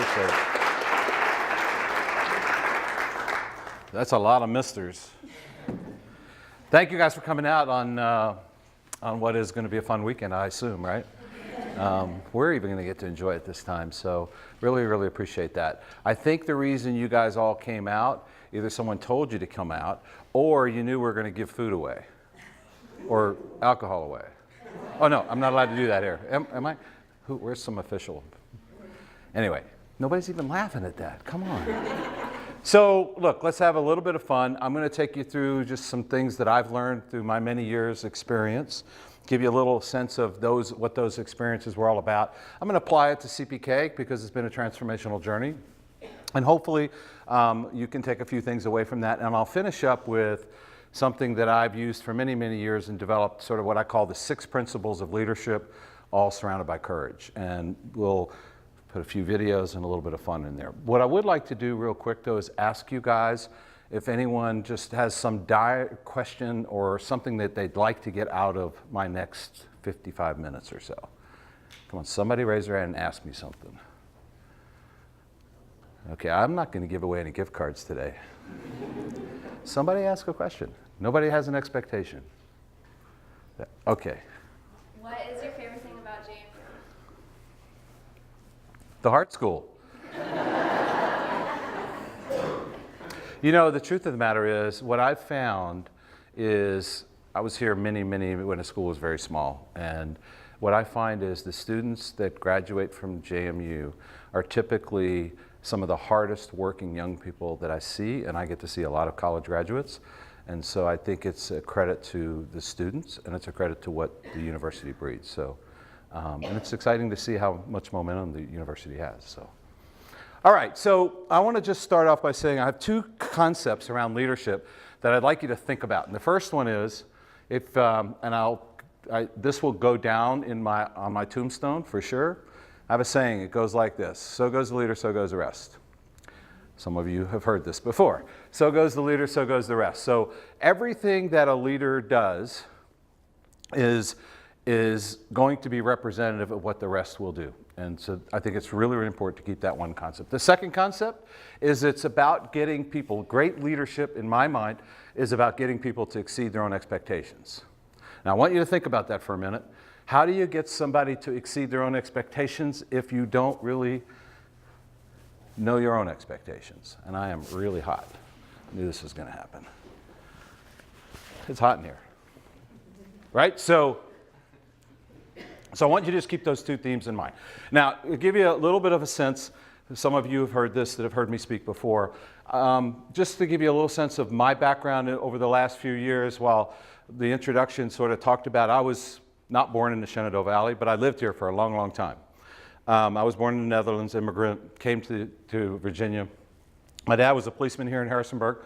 Appreciate it. That's a lot of misters. Thank you guys for coming out on what is going to be a fun weekend, I assume, right? We're even going to get to enjoy it this time, so really, really appreciate that. I think the reason you guys all came out, either someone told you to come out, or you knew we were going to give food away, or alcohol away. Oh no, I'm not allowed to do that here. Am I? Where's some official? Anyway, nobody's even laughing at that. Come on. So look, let's have a little bit of fun. I'm going to take you through just some things that I've learned through my many years experience, give you a little sense of what those experiences were all about. I'm going to apply it to CPK because it's been a transformational journey. And hopefully you can take a few things away from that. And I'll finish up with something that I've used for many, many years and developed sort of what I call the 6 principles of leadership, all surrounded by courage. And we'll put a few videos and a little bit of fun in there. What I would like to do real quick though is ask you guys if anyone just has some dire question or something that they'd like to get out of my next 55 minutes or so. Come on, somebody raise their hand and ask me something. Okay, I'm not going to give away any gift cards today. Somebody ask a question. Nobody has an expectation. Okay. What is your favorite thing about JMU? The Hart School. You know, the truth of the matter is, what I've found is, I was here many, when the school was very small, and what I find is the students that graduate from JMU are typically some of the hardest working young people that I see, and I get to see a lot of college graduates. And so I think it's a credit to the students, and it's a credit to what the university breeds. So, and it's exciting to see how much momentum the university has. So, all right, so I want to just start off by saying I have 2 concepts around leadership that I'd like you to think about. And the first one is, if, this will go down on my tombstone for sure. I have a saying, it goes like this: so goes the leader, so goes the rest. Some of you have heard this before. So goes the leader, so goes the rest. So everything that a leader does is going to be representative of what the rest will do. And so I think it's really, really important to keep that one concept. The second concept is it's about getting people, great leadership in my mind is about getting people to exceed their own expectations. Now I want you to think about that for a minute. How do you get somebody to exceed their own expectations if you don't really know your own expectations? And I am really hot. I knew this was going to happen. It's hot in here. Right? So I want you to just keep those 2 themes in mind. Now, to give you a little bit of a sense, some of you have heard this that have heard me speak before, just to give you a little sense of my background over the last few years, while the introduction sort of talked about, I was not born in the Shenandoah Valley, but I lived here for a long, long time. I was born in the Netherlands, immigrant, came to Virginia. My dad was a policeman here in Harrisonburg.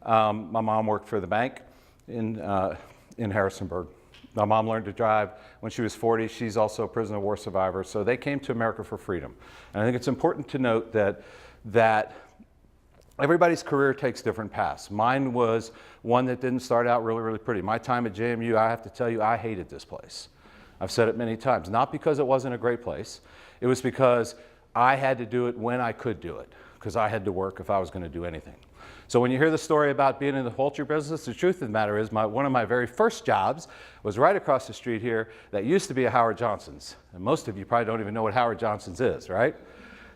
My mom worked for the bank in Harrisonburg. My mom learned to drive when she was 40. She's also a prisoner of war survivor. So they came to America for freedom. And I think it's important to note that everybody's career takes different paths. Mine was one that didn't start out really, really pretty. My time at JMU, I have to tell you, I hated this place. I've said it many times. Not because it wasn't a great place. It was because I had to do it when I could do it, because I had to work if I was going to do anything. So when you hear the story about being in the poultry business, the truth of the matter is one of my very first jobs was right across the street here that used to be a Howard Johnson's. And most of you probably don't even know what Howard Johnson's is, right?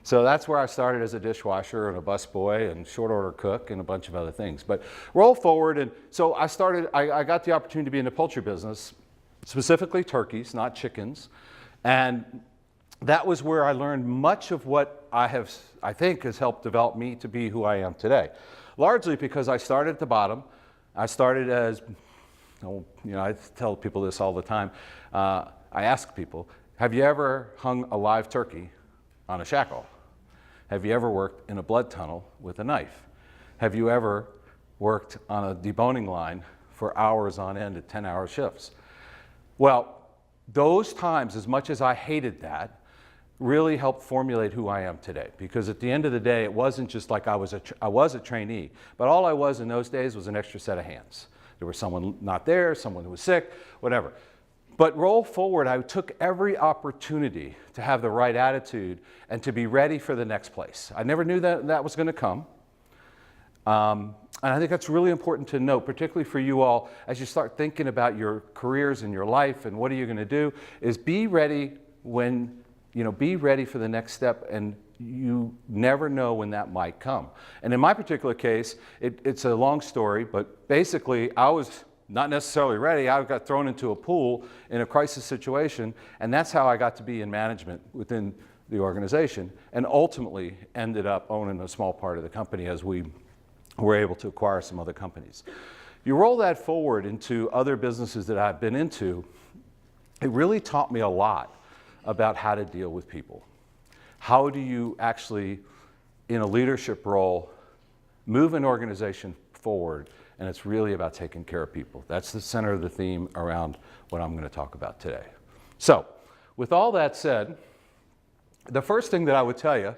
So that's where I started as a dishwasher and a busboy and short order cook and a bunch of other things. But roll forward, and so I got the opportunity to be in the poultry business, specifically turkeys, not chickens. And that was where I learned much of what I think has helped develop me to be who I am today. Largely because I started at the bottom. I started as, I tell people this all the time. I ask people, have you ever hung a live turkey on a shackle? Have you ever worked in a blood tunnel with a knife? Have you ever worked on a deboning line for hours on end at 10-hour shifts? Well, those times, as much as I hated that, really helped formulate who I am today. Because at the end of the day, it wasn't just like I was a trainee, but all I was in those days was an extra set of hands. There was someone not there, someone who was sick, whatever. But roll forward, I took every opportunity to have the right attitude and to be ready for the next place. I never knew that that was going to come. And I think that's really important to note, particularly for you all, as you start thinking about your careers and your life and what are you going to do, is be ready be ready for the next step, and you never know when that might come. And in my particular case, it's a long story, but basically I was not necessarily ready. I got thrown into a pool in a crisis situation, and that's how I got to be in management within the organization, and ultimately ended up owning a small part of the company as we were able to acquire some other companies. You roll that forward into other businesses that I've been into, it really taught me a lot about how to deal with people. How do you actually, in a leadership role, move an organization forward? And it's really about taking care of people. That's the center of the theme around what I'm going to talk about today. So, with all that said, the first thing that I would tell you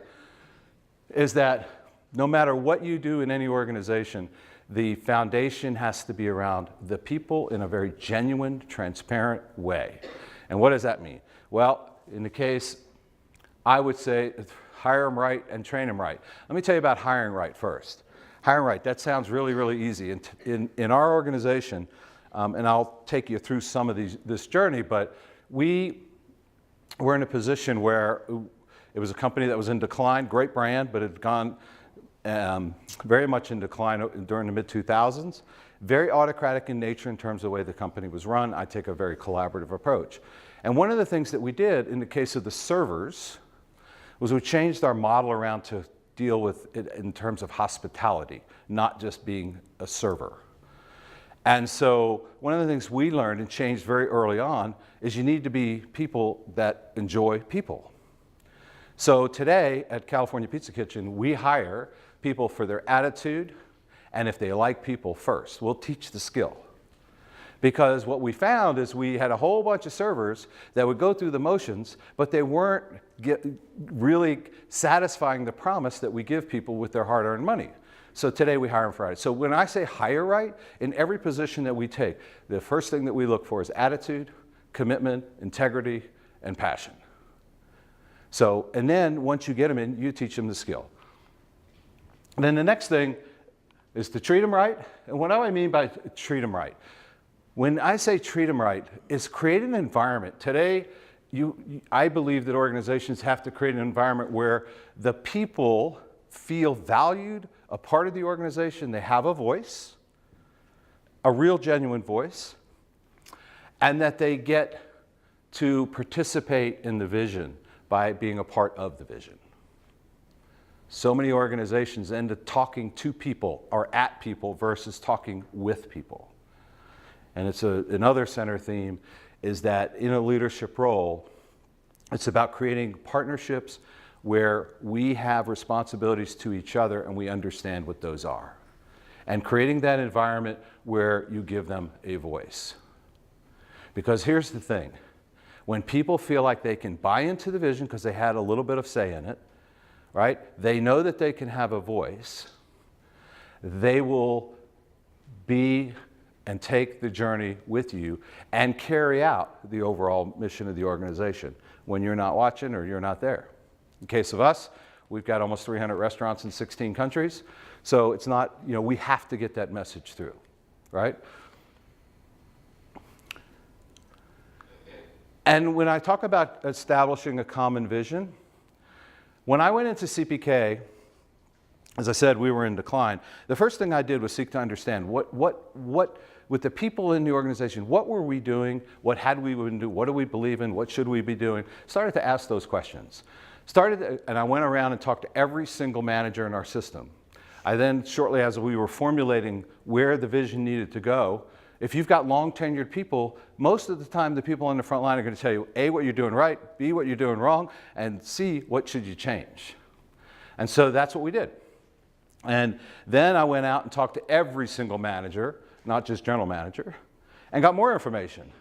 is that no matter what you do in any organization, the foundation has to be around the people in a very genuine, transparent way. And what does that mean? Well, in the case, I would say hire them right and train them right. Let me tell you about hiring right first. Hiring right, that sounds really, really easy. In our organization, and I'll take you through some of this journey, but we were in a position where it was a company that was in decline, great brand, but it had gone very much in decline during the mid-2000s. Very autocratic in nature in terms of the way the company was run. I take a very collaborative approach. And one of the things that we did in the case of the servers was we changed our model around to deal with it in terms of hospitality, not just being a server. And so one of the things we learned and changed very early on is you need to be people that enjoy people. So today at California Pizza Kitchen, we hire people for their attitude and if they like people first. We'll teach the skill. Because what we found is we had a whole bunch of servers that would go through the motions, but they weren't really satisfying the promise that we give people with their hard-earned money. So today we hire them for attitude. So when I say hire right, in every position that we take, the first thing that we look for is attitude, commitment, integrity, and passion. So, and then once you get them in, you teach them the skill. And then the next thing is to treat them right. And what do I mean by treat them right? When I say treat them right, it's create an environment. Today, I believe that organizations have to create an environment where the people feel valued, a part of the organization, they have a voice, a real genuine voice, and that they get to participate in the vision by being a part of the vision. So many organizations end up talking to people or at people versus talking with people. And it's another center theme is that in a leadership role, it's about creating partnerships where we have responsibilities to each other and we understand what those are. And creating that environment where you give them a voice. Because here's the thing, when people feel like they can buy into the vision because they had a little bit of say in it, right? They know that they can have a voice. They will be and take the journey with you and carry out the overall mission of the organization when you're not watching or you're not there. In case of us, we've got almost 300 restaurants in 16 countries. So it's not, we have to get that message through, right? And when I talk about establishing a common vision, when I went into CPK, as I said, we were in decline. The first thing I did was seek to understand what with the people in the organization, what were we doing? What had we been doing? What do we believe in? What should we be doing? Started to ask those questions. And I went around and talked to every single manager in our system. I then, shortly as we were formulating where the vision needed to go, if you've got long tenured people, most of the time the people on the front line are going to tell you, A, what you're doing right, B, what you're doing wrong, and C, what should you change? And so that's what we did. And then I went out and talked to every single manager, not just general manager, and got more information.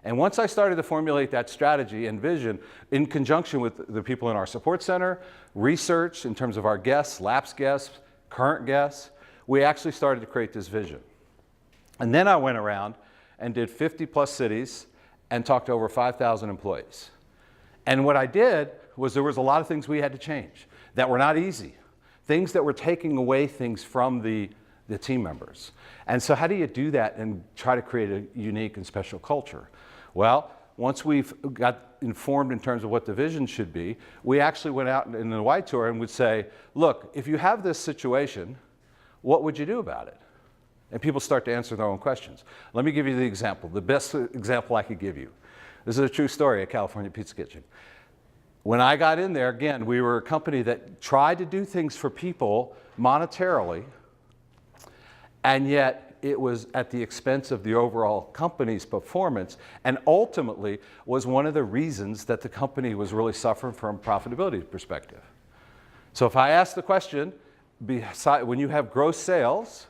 And once I started to formulate that strategy and vision in conjunction with the people in our support center, research in terms of our guests, lapsed guests, current guests, we actually started to create this vision. And then I went around and did 50 plus cities and talked to over 5,000 employees. And what I did was there was a lot of things we had to change that were not easy, things that were taking away things from the team members. And so how do you do that and try to create a unique and special culture? Well, once we've got informed in terms of what the vision should be, we actually went out in the white tour and would say, look, if you have this situation, what would you do about it? And people start to answer their own questions. Let me give you the example, the best example I could give you. This is a true story at California Pizza Kitchen. When I got in there, again, we were a company that tried to do things for people monetarily, and yet it was at the expense of the overall company's performance, and ultimately was one of the reasons that the company was really suffering from a profitability perspective. So if I ask the question, when you have gross sales,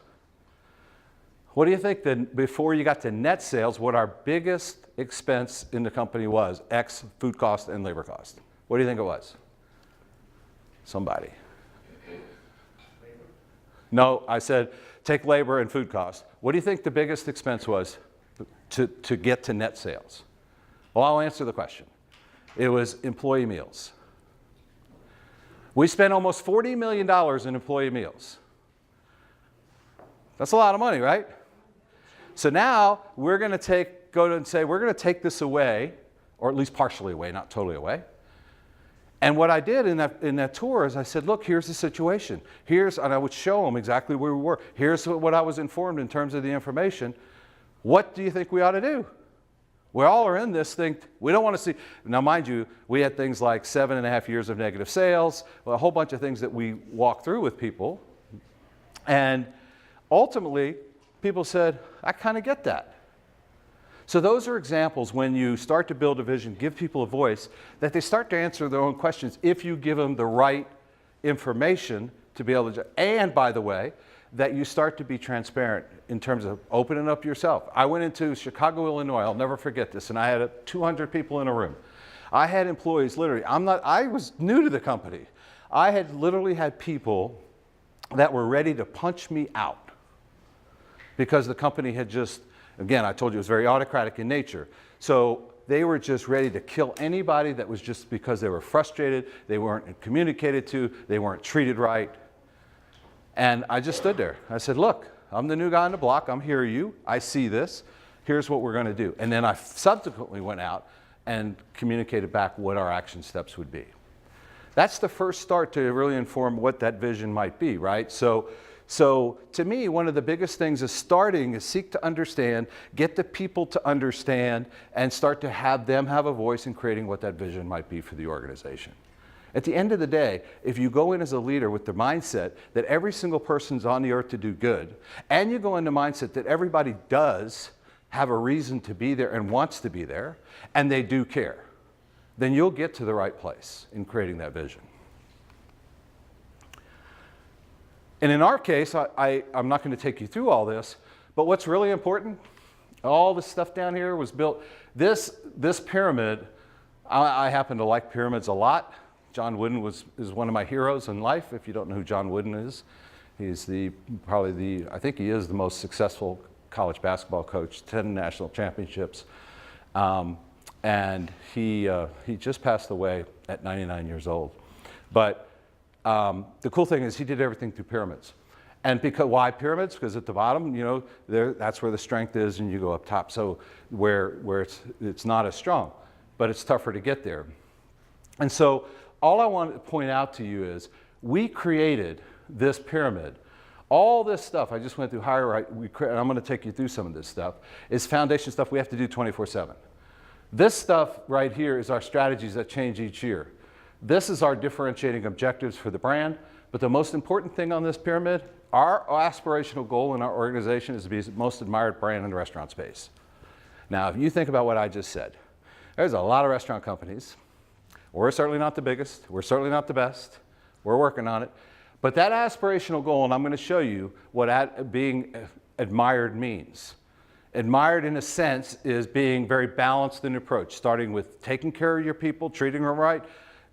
what do you think that before you got to net sales, what our biggest expense in the company was, X food cost and labor cost? What do you think it was? Somebody. No, I said take labor and food cost. What do you think the biggest expense was to get to net sales? Well, I'll answer the question. It was employee meals. We spent almost $40 million in employee meals. That's a lot of money, right? So now we're going to go and say, we're going to take this away, or at least partially away, not totally away. And what I did in that tour is I said, look, here's the situation. And I would show them exactly where we were. Here's what I was informed in terms of the information. What do you think we ought to do? We all are in this thing. We don't want to see. Now, mind you, we had things like 7.5 years of negative sales, a whole bunch of things that we walked through with people. And ultimately, people said, I kind of get that. So those are examples when you start to build a vision, give people a voice, that they start to answer their own questions if you give them the right information to be able to, and by the way, that you start to be transparent in terms of opening up yourself. I went into Chicago, Illinois, I'll never forget this, and I had 200 people in a room. I had employees, literally, I was new to the company. I had literally had people that were ready to punch me out because the company had just, again, I told you it was very autocratic in nature. So they were just ready to kill anybody that was just because they were frustrated, they weren't communicated to, they weren't treated right. And I just stood there. I said, look, I'm the new guy on the block. I'm here, you. I see this. Here's what we're going to do. And then I subsequently went out and communicated back what our action steps would be. That's the first start to really inform what that vision might be, right? So to me, one of the biggest things is seek to understand, get the people to understand, and start to have them have a voice in creating what that vision might be for the organization. At the end of the day, if you go in as a leader with the mindset that every single person's on the earth to do good, and you go in the mindset that everybody does have a reason to be there and wants to be there, and they do care, then you'll get to the right place in creating that vision. And in our case, I'm not going to take you through all this, but what's really important, all this stuff down here was built. This pyramid, I happen to like pyramids a lot. John Wooden is one of my heroes in life. If you don't know who John Wooden is, he's I think he is the most successful college basketball coach, 10 national championships. And he just passed away at 99 years old. But the cool thing is he did everything through pyramids. And why pyramids? Because at the bottom, that's where the strength is, and you go up top. So where it's not as strong, but it's tougher to get there. And so all I want to point out to you is we created this pyramid. All this stuff I just went through higher right, and I'm going to take you through some of this stuff, is foundation stuff we have to do 24/7. This stuff right here is our strategies that change each year. This is our differentiating objectives for the brand, but the most important thing on this pyramid, our aspirational goal in our organization is to be the most admired brand in the restaurant space. Now, if you think about what I just said, there's a lot of restaurant companies. We're certainly not the biggest. We're certainly not the best. We're working on it. But that aspirational goal, and I'm going to show you what being admired means. Admired, in a sense, is being very balanced in approach, starting with taking care of your people, treating them right,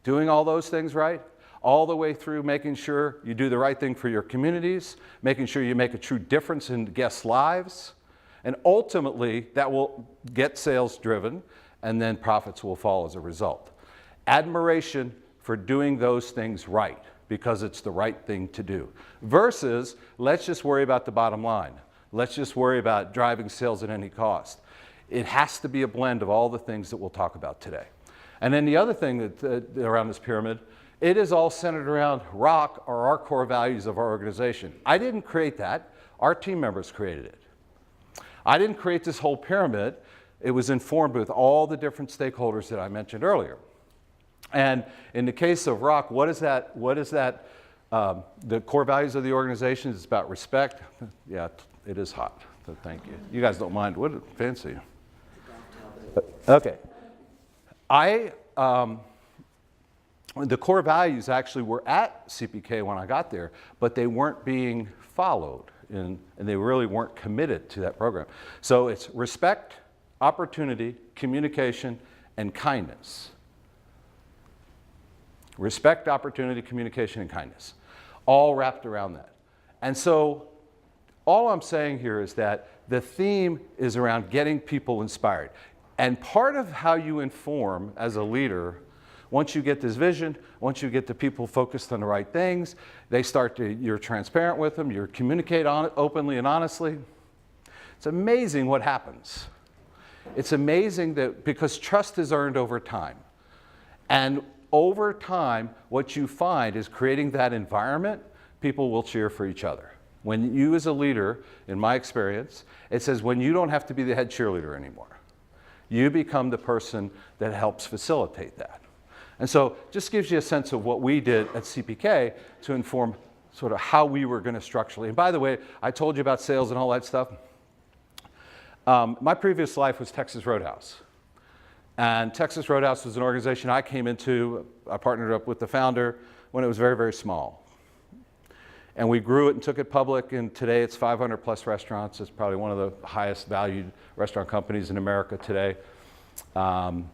doing all those things right, all the way through making sure you do the right thing for your communities, making sure you make a true difference in guests' lives, And ultimately, that will get sales driven, and then profits will fall as a result. Admiration for doing those things right, because it's the right thing to do, versus let's just worry about the bottom line. Let's just worry about driving sales at any cost. It has to be a blend of all the things that we'll talk about today. And then the other thing that around this pyramid, it is all centered around ROC, or our core values of our organization. I didn't create that. Our team members created it. I didn't create this whole pyramid. It was informed with all the different stakeholders that I mentioned earlier. And in the case of ROC, what is that? The core values of the organization is about respect. Yeah, it is hot, so thank you. You guys don't mind, what fancy. Okay. The core values actually were at CPK when I got there, but they weren't being followed, and they really weren't committed to that program. So it's respect, opportunity, communication, and kindness. Respect, opportunity, communication, and kindness, all wrapped around that. And so all I'm saying here is that the theme is around getting people inspired. And part of how you inform as a leader, once you get this vision, once you get the people focused on the right things, you're transparent with them, you communicate on it openly and honestly. It's amazing what happens. It's amazing that because trust is earned over time. And over time, what you find is creating that environment, people will cheer for each other. When you as a leader, in my experience, it says when you don't have to be the head cheerleader anymore. You become the person that helps facilitate that. And so just gives you a sense of what we did at CPK to inform sort of how we were going to structurally. And by the way, I told you about sales and all that stuff. My previous life was Texas Roadhouse. And Texas Roadhouse was an organization I came into. I partnered up with the founder when it was very, very small. And we grew it and took it public, and today it's 500 plus restaurants. It's probably one of the highest valued restaurant companies in America today. And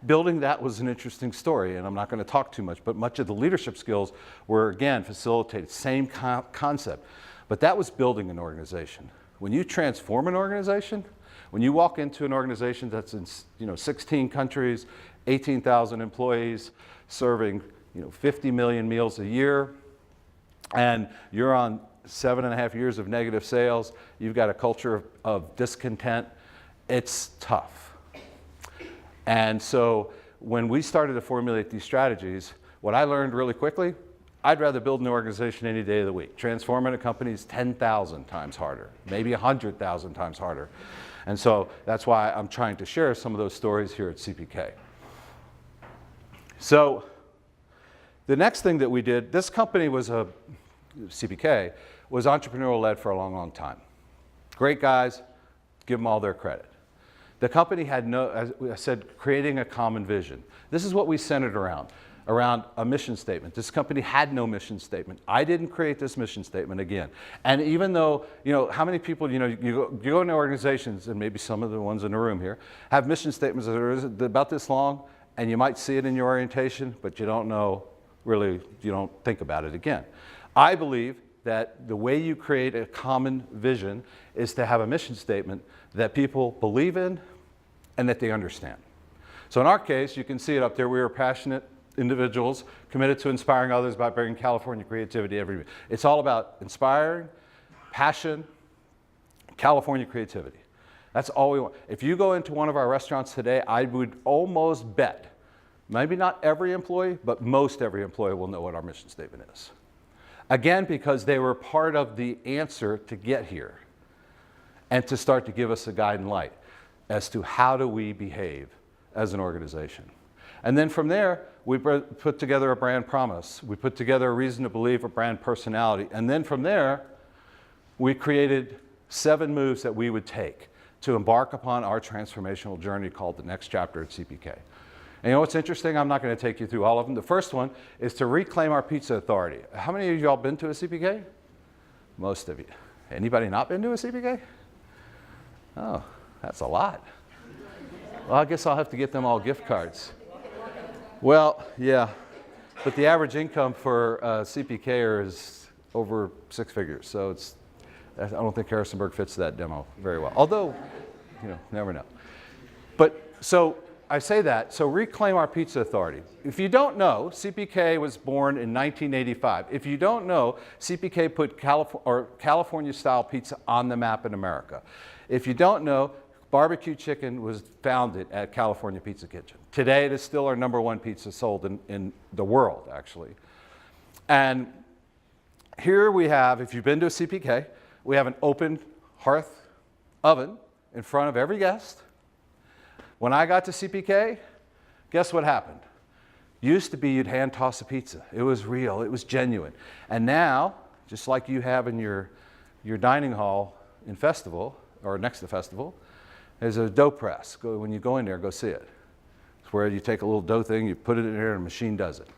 building that was an interesting story, and I'm not going to talk too much, but much of the leadership skills were, again, facilitated, same concept. But that was building an organization. When you transform an organization, when you walk into an organization that's in 16 countries, 18,000 employees, serving 50 million meals a year, and you're on 7.5 years of negative sales, you've got a culture of discontent, it's tough. And so when we started to formulate these strategies, what I learned really quickly, I'd rather build an organization any day of the week. Transforming a company is 10,000 times harder, maybe 100,000 times harder. And so that's why I'm trying to share some of those stories here at CPK. So the next thing that we did, this company was CPK, was entrepreneurial-led for a long, long time. Great guys, give them all their credit. The company had as I said, creating a common vision. This is what we centered around a mission statement. This company had no mission statement. I didn't create this mission statement again. And even though, how many people, you go into organizations, and maybe some of the ones in the room here, have mission statements that are about this long, and you might see it in your orientation, but you don't know, really, you don't think about it again. I believe that the way you create a common vision is to have a mission statement that people believe in and that they understand. So in our case, you can see it up there, we were passionate individuals committed to inspiring others by bringing California creativity every week. It's all about inspiring, passion, California creativity. That's all we want. If you go into one of our restaurants today, I would almost bet, maybe not every employee, but most every employee will know what our mission statement is. Again, because they were part of the answer to get here and to start to give us a guide and light as to how do we behave as an organization. And then from there, we put together a brand promise. We put together a reason to believe, a brand personality. And then from there, we created 7 moves that we would take to embark upon our transformational journey called the next chapter at CPK. And you know what's interesting? I'm not going to take you through all of them. The first one is to reclaim our pizza authority. How many of y'all been to a CPK? Most of you. Anybody not been to a CPK? Oh, that's a lot. Well, I guess I'll have to get them all gift cards. Well, yeah, but the average income for CPKer is over 6 figures, so it's I don't think Harrisonburg fits that demo very well. Although, you know, never know. But so I say that, so reclaim our pizza authority. If you don't know, CPK was born in 1985. If you don't know, CPK put California-style pizza on the map in America. If you don't know, barbecue chicken was founded at California Pizza Kitchen. Today, it is still our #1 pizza sold in the world, actually. And here we have, if you've been to a CPK, we have an open hearth oven in front of every guest. When I got to CPK, guess what happened? Used to be you'd hand toss a pizza. It was real, it was genuine. And now, just like you have in your dining hall in Festival, or next to Festival, there's a dough press. When you go in there, go see it. It's where you take a little dough thing, you put it in there, and a machine does it.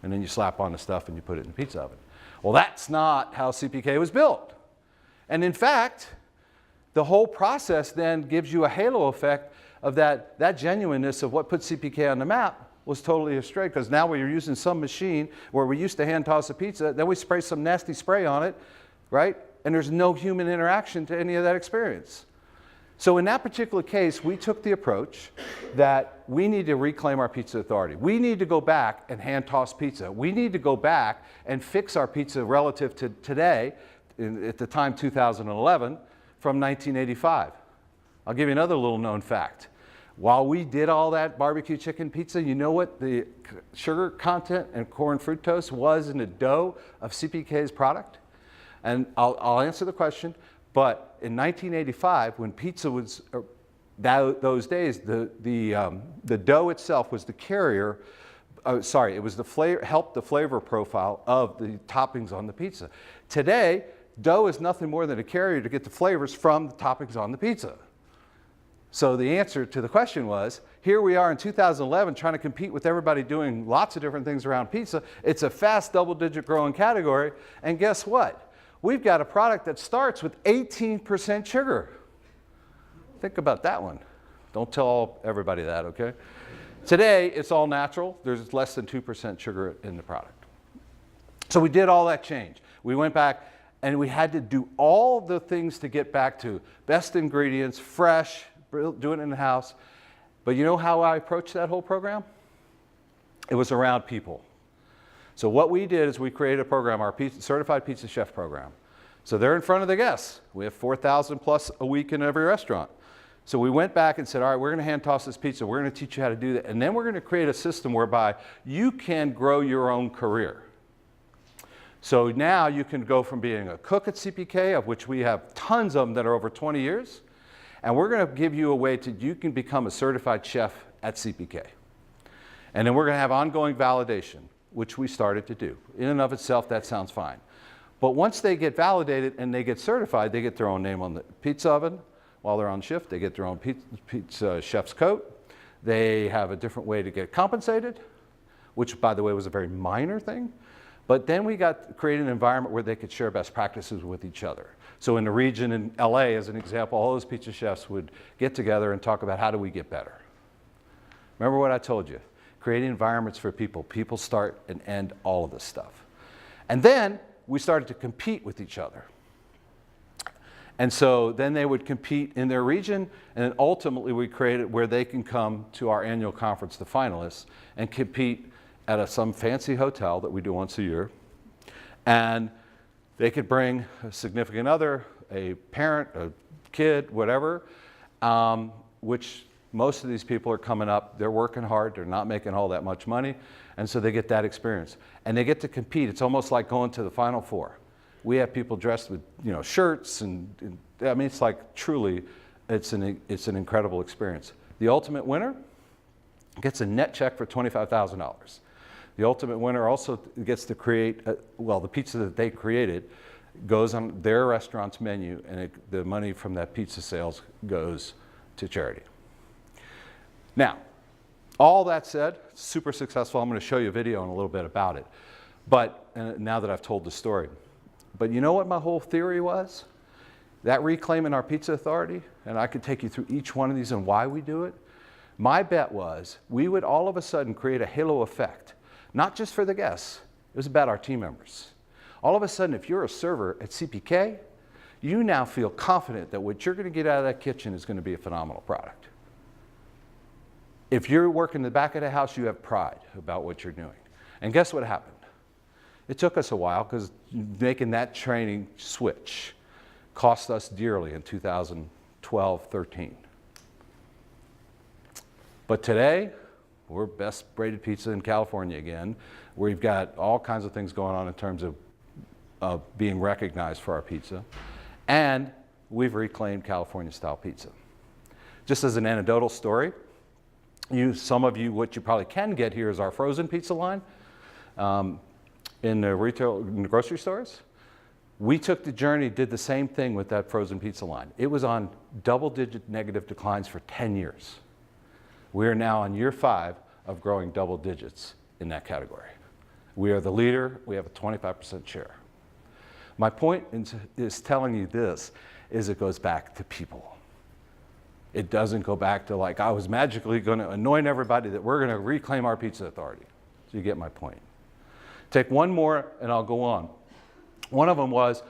And then you slap on the stuff and you put it in the pizza oven. Well, that's not how CPK was built. And in fact, the whole process then gives you a halo effect of that genuineness of what put CPK on the map was totally astray, because now we're using some machine where we used to hand toss a pizza, then we spray some nasty spray on it, right? And there's no human interaction to any of that experience. So in that particular case, we took the approach that we need to reclaim our pizza authority. We need to go back and hand toss pizza. We need to go back and fix our pizza relative to today, at the time 2011, from 1985. I'll give you another little known fact. While we did all that barbecue chicken pizza, you know what the sugar content and corn fructose was in the dough of CPK's product? And I'll answer the question, but in 1985, when pizza was, those days, the dough itself was the carrier, it was the flavor, helped the flavor profile of the toppings on the pizza. Today, dough is nothing more than a carrier to get the flavors from the toppings on the pizza. So the answer to the question was, here we are in 2011 trying to compete with everybody doing lots of different things around pizza. It's a fast double-digit growing category, and guess what? We've got a product that starts with 18% sugar. Think about that one. Don't tell everybody that, okay? Today, it's all natural. There's less than 2% sugar in the product. So we did all that change. We went back and we had to do all the things to get back to best ingredients, fresh, do it in the house. But you know how I approached that whole program? It was around people. So what we did is we created a program, our Certified Pizza Chef program. So they're in front of the guests. We have 4,000 plus a week in every restaurant. So we went back and said, all right, we're going to hand toss this pizza. We're going to teach you how to do that. And then we're going to create a system whereby you can grow your own career. So now you can go from being a cook at CPK, of which we have tons of them that are over 20 years, and we're going to give you a way to, you can become a certified chef at CPK. And then we're going to have ongoing validation, which we started to do. In and of itself, that sounds fine. But once they get validated and they get certified, they get their own name on the pizza oven. While they're on shift, they get their own pizza chef's coat. They have a different way to get compensated, which, by the way, was a very minor thing. But then we created an environment where they could share best practices with each other. So in the region in LA, as an example, all those pizza chefs would get together and talk about how do we get better. Remember what I told you, creating environments for people. People start and end all of this stuff. And then we started to compete with each other. And so then they would compete in their region, and then ultimately we created where they can come to our annual conference, the finalists, and compete at some fancy hotel that we do once a year. And they could bring a significant other, a parent, a kid, whatever, which most of these people are coming up, they're working hard, they're not making all that much money, and so they get that experience. And they get to compete. It's almost like going to the Final Four. We have people dressed with, shirts, and I mean, it's like truly, it's an incredible experience. The ultimate winner gets a net check for $25,000. The ultimate winner also gets to create, the pizza that they created goes on their restaurant's menu, and the money from that pizza sales goes to charity. Now, all that said, super successful. I'm going to show you a video in a little bit about it. But now that I've told the story. But you know what my whole theory was? That reclaiming our pizza authority, and I could take you through each one of these and why we do it. My bet was we would all of a sudden create a halo effect, not just for the guests. It was about our team members. All of a sudden, if you're a server at CPK, you now feel confident that what you're going to get out of that kitchen is going to be a phenomenal product. If you're working in the back of the house, you have pride about what you're doing. And guess what happened? It took us a while because making that training switch cost us dearly in 2012, 13. But today, we're best braided pizza in California again. We've got all kinds of things going on in terms of being recognized for our pizza. And we've reclaimed California-style pizza. Just as an anecdotal story, some of you, what you probably can get here is our frozen pizza line in the grocery stores. We took the journey, did the same thing with that frozen pizza line. It was on double-digit negative declines for 10 years. We are now on year 5 of growing double digits in that category. We are the leader. We have a 25% share. My point is telling you this, is it goes back to people. It doesn't go back to like, I was magically going to anoint everybody that we're going to reclaim our pizza authority. So you get my point. Take one more and I'll go on. One of them was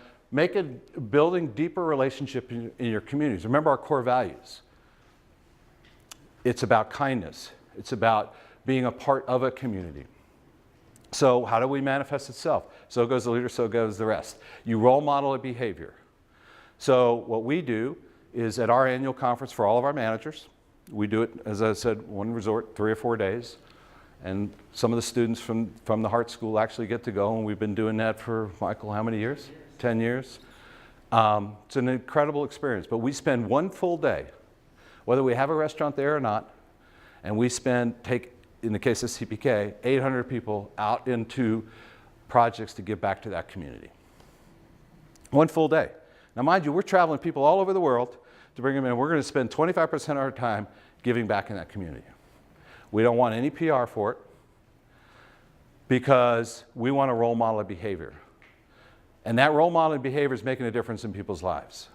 building deeper relationship in your communities. Remember our core values. It's about kindness. It's about being a part of a community. So how do we manifest itself? So goes the leader, so goes the rest. You role model a behavior. So what we do is at our annual conference for all of our managers, we do it, as I said, one resort, 3 or 4 days. And some of the students from the Hart School actually get to go, and we've been doing that for, Michael, how many years? 10 years. It's an incredible experience, but we spend one full day, whether we have a restaurant there or not, and we take, in the case of CPK, 800 people out into projects to give back to that community. One full day. Now, mind you, we're traveling people all over the world to bring them in. We're going to spend 25% of our time giving back in that community. We don't want any PR for it because we want to role model a behavior. And that role modeling behavior is making a difference in people's lives.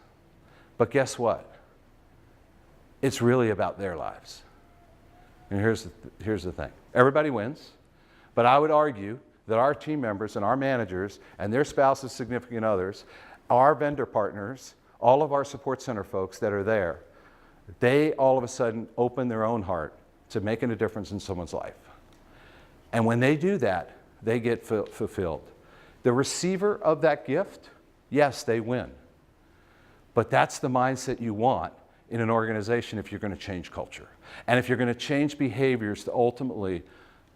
But guess what? It's really about their lives. And here's the thing. Everybody wins, but I would argue that our team members and our managers and their spouses, significant others, our vendor partners, all of our support center folks that are there, they all of a sudden open their own heart to making a difference in someone's life. And when they do that, they get fulfilled. The receiver of that gift, yes, they win. But that's the mindset you want in an organization if you're going to change culture. And if you're going to change behaviors to ultimately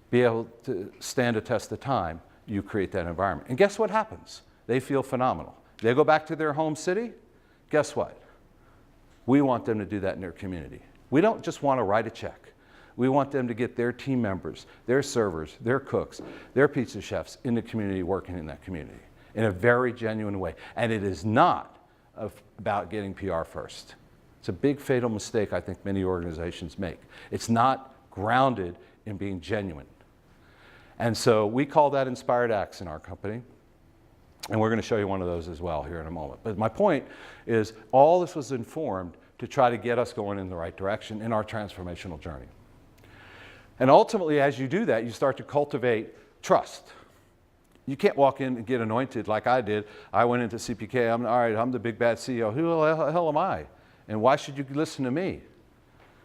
be able to stand a test of time, you create that environment. And guess what happens? They feel phenomenal. They go back to their home city. Guess what? We want them to do that in their community. We don't just want to write a check. We want them to get their team members, their servers, their cooks, their pizza chefs in the community working in that community in a very genuine way. And it is not about getting PR first. It's a big fatal mistake I think many organizations make. It's not grounded in being genuine. And so we call that inspired acts in our company. And we're going to show you one of those as well here in a moment. But my point is all this was informed to try to get us going in the right direction in our transformational journey. And ultimately, as you do that, you start to cultivate trust. You can't walk in and get anointed like I did. I went into CPK, all right, I'm the big bad CEO. Who the hell am I? And why should you listen to me?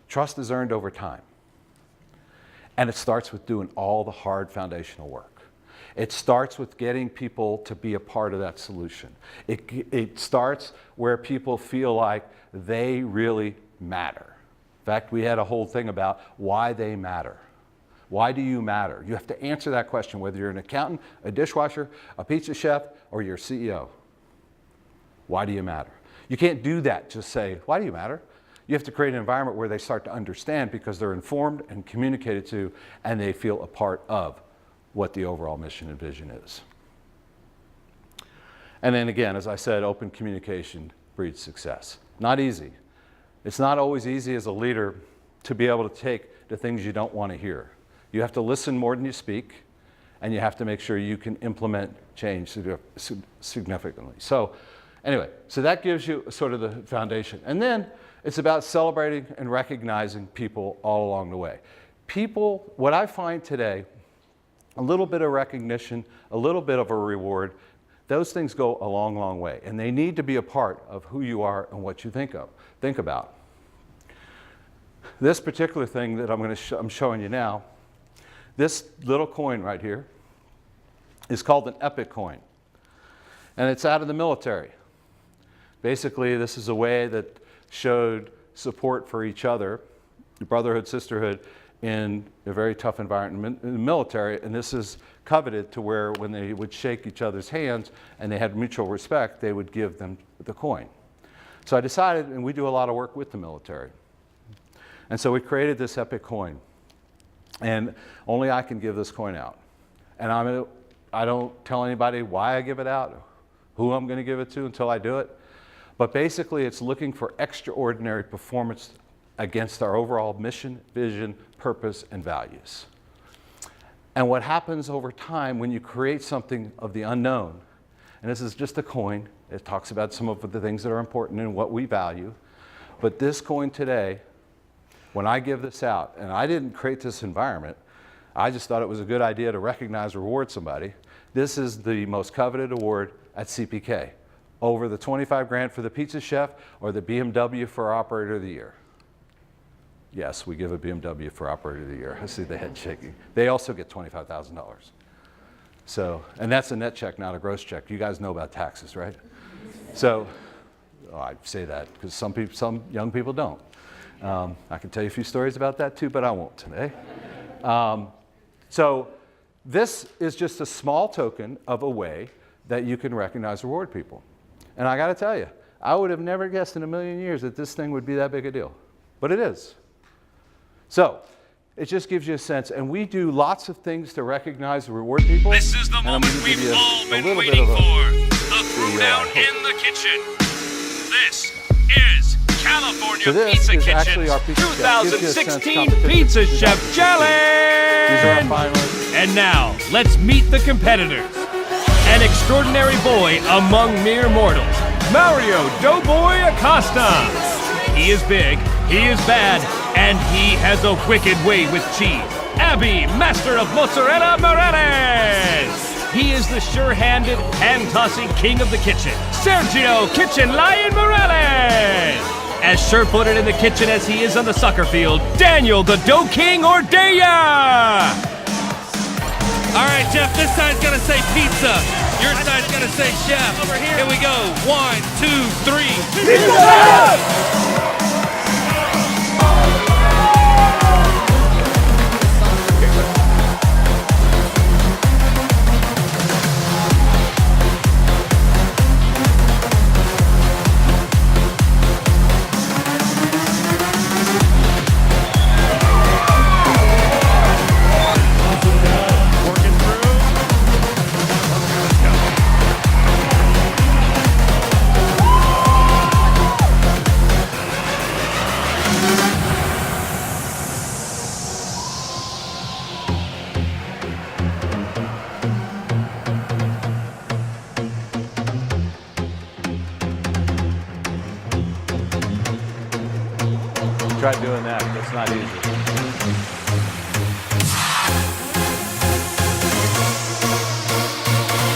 Trust is earned over time. And it starts with doing all the hard foundational work. It starts with getting people to be a part of that solution. It starts where people feel like they really matter. In fact, we had a whole thing about why they matter. Why do you matter? You have to answer that question, whether you're an accountant, a dishwasher, a pizza chef, or you're CEO. Why do you matter? You can't do that, just say, why do you matter? You have to create an environment where they start to understand because they're informed and communicated to, and they feel a part of what the overall mission and vision is. And then again, as I said, open communication breeds success. Not easy. It's not always easy as a leader to be able to take the things you don't want to hear. You have to listen more than you speak, and you have to make sure you can implement change significantly. So anyway, so that gives you sort of the foundation. And then it's about celebrating and recognizing people all along the way. People, what I find today, a little bit of recognition, a little bit of a reward, those things go a long, long way. And they need to be a part of who you are and what you think about. This particular thing that I'm showing you now, this little coin right here is called an epic coin. And it's out of the military. Basically, this is a way that showed support for each other, brotherhood, sisterhood, in a very tough environment in the military. And this is coveted to where when they would shake each other's hands and they had mutual respect, they would give them the coin. So I decided, and we do a lot of work with the military. And so we created this epic coin. And only I can give this coin out. And I don't tell anybody why I give it out, who I'm going to give it to until I do it. But basically, it's looking for extraordinary performance against our overall mission, vision, purpose, and values. And what happens over time when you create something of the unknown, and this is just a coin, it talks about some of the things that are important and what we value, but this coin today, when I give this out, and I didn't create this environment, I just thought it was a good idea to recognize, reward somebody. This is the most coveted award at CPK, over the 25 grand for the pizza chef or the BMW for Operator of the Year. Yes, we give a BMW for Operator of the Year. I see the head shaking. They also get $25,000. So, and that's a net check, not a gross check. You guys know about taxes, right? So, I say that because some young people don't. I can tell you a few stories about that too, but I won't today. So this is just a small token of a way that you can recognize and reward people. And I got to tell you, I would have never guessed in a million years that this thing would be that big a deal. But it is. So it just gives you a sense. And we do lots of things to recognize and reward people. This is the moment we've all been waiting for. The throwdown in the kitchen. This is California so this Pizza is Kitchen actually our pizza 2016 chef. Pizza Chef Challenge. These are our finalists. And now, let's meet the competitors. An extraordinary boy among mere mortals, Mario Doughboy Acosta. He is big, he is bad, and he has a wicked way with cheese. Abby, master of mozzarella Morales. He is the sure-handed, hand-tossing king of the kitchen, Sergio Kitchen Lion Morales. As sure-footed in the kitchen as he is on the soccer field, Daniel the Dough King Ordea. All right, Jeff, this side's gonna say pizza. Your side's gonna say chef. Over here. Here we go. 1, 2, 3. Pizza! Try doing that. That's not easy.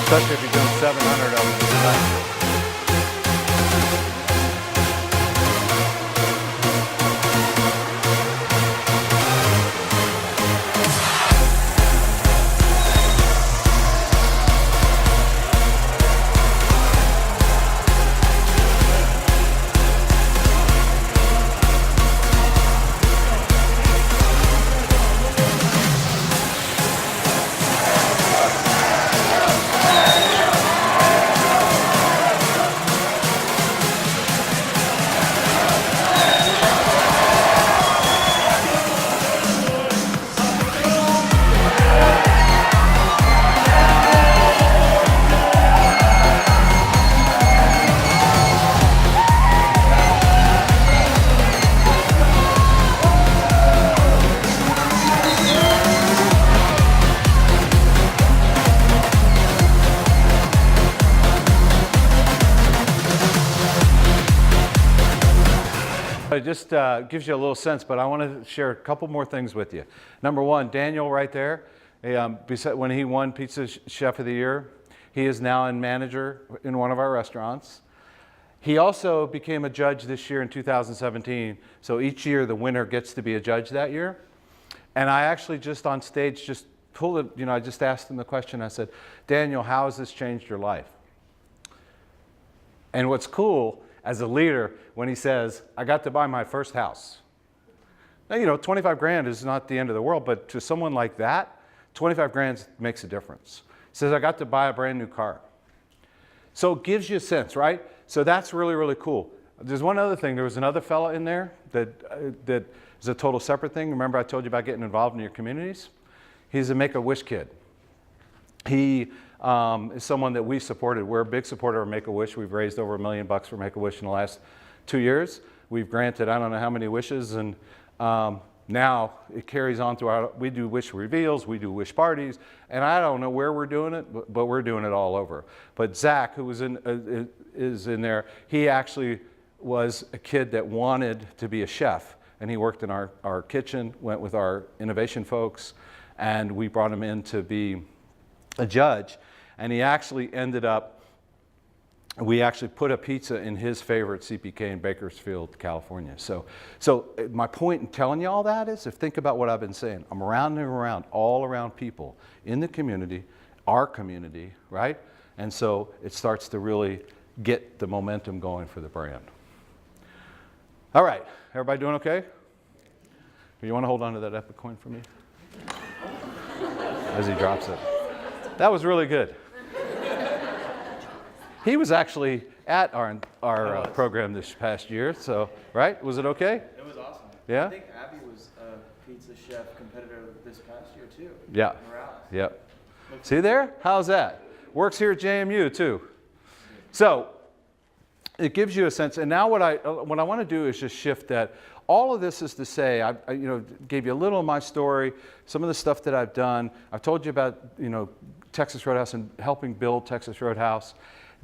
Especially if you're doing 700 of them tonight. It just gives you a little sense, but I want to share a couple more things with you. Number one, Daniel right there, when he won Pizza Chef of the Year, He is now a manager in one of our restaurants. He also became a judge this year in 2017. So each year the winner gets to be a judge that year. And I actually just on stage just pulled it, I just asked him the question. I said, Daniel, how has this changed your life? And what's cool as a leader when he says, I got to buy my first house. Now, 25 grand is not the end of the world, but to someone like that, 25 grand makes a difference. He says, I got to buy a brand new car. So it gives you a sense, right? So that's really, really cool. There's one other thing. There was another fella in there that is a total separate thing. Remember I told you about getting involved in your communities? He's a Make-A-Wish kid. He is someone that we supported. We're a big supporter of Make-A-Wish. We've raised over $1 million for Make-A-Wish in the last 2 years. We've granted I don't know how many wishes, and now it carries on throughout. We do wish reveals, we do wish parties, and I don't know where we're doing it, but we're doing it all over. But Zach, who was is in there, he actually was a kid that wanted to be a chef, and he worked in our kitchen, went with our innovation folks, and we brought him in to be a judge, and he actually ended up, we actually put a pizza in his favorite CPK in Bakersfield, California. So my point in telling you all that is, think about what I've been saying. I'm around and around, all around people in the community, our community, right? And so it starts to really get the momentum going for the brand. All right, everybody doing okay? You want to hold on to that epic coin for me? As he drops it. That was really good. He was actually at our program this past year, so, right? Was it okay? It was awesome. Yeah? I think Abby was a pizza chef competitor this past year, too. Yeah. Yep. See there? How's that? Works here at JMU, too. So, it gives you a sense, and now what I want to do is just shift that. All of this is to say, I gave you a little of my story, some of the stuff that I've done. I've told you about, Texas Roadhouse and helping build Texas Roadhouse,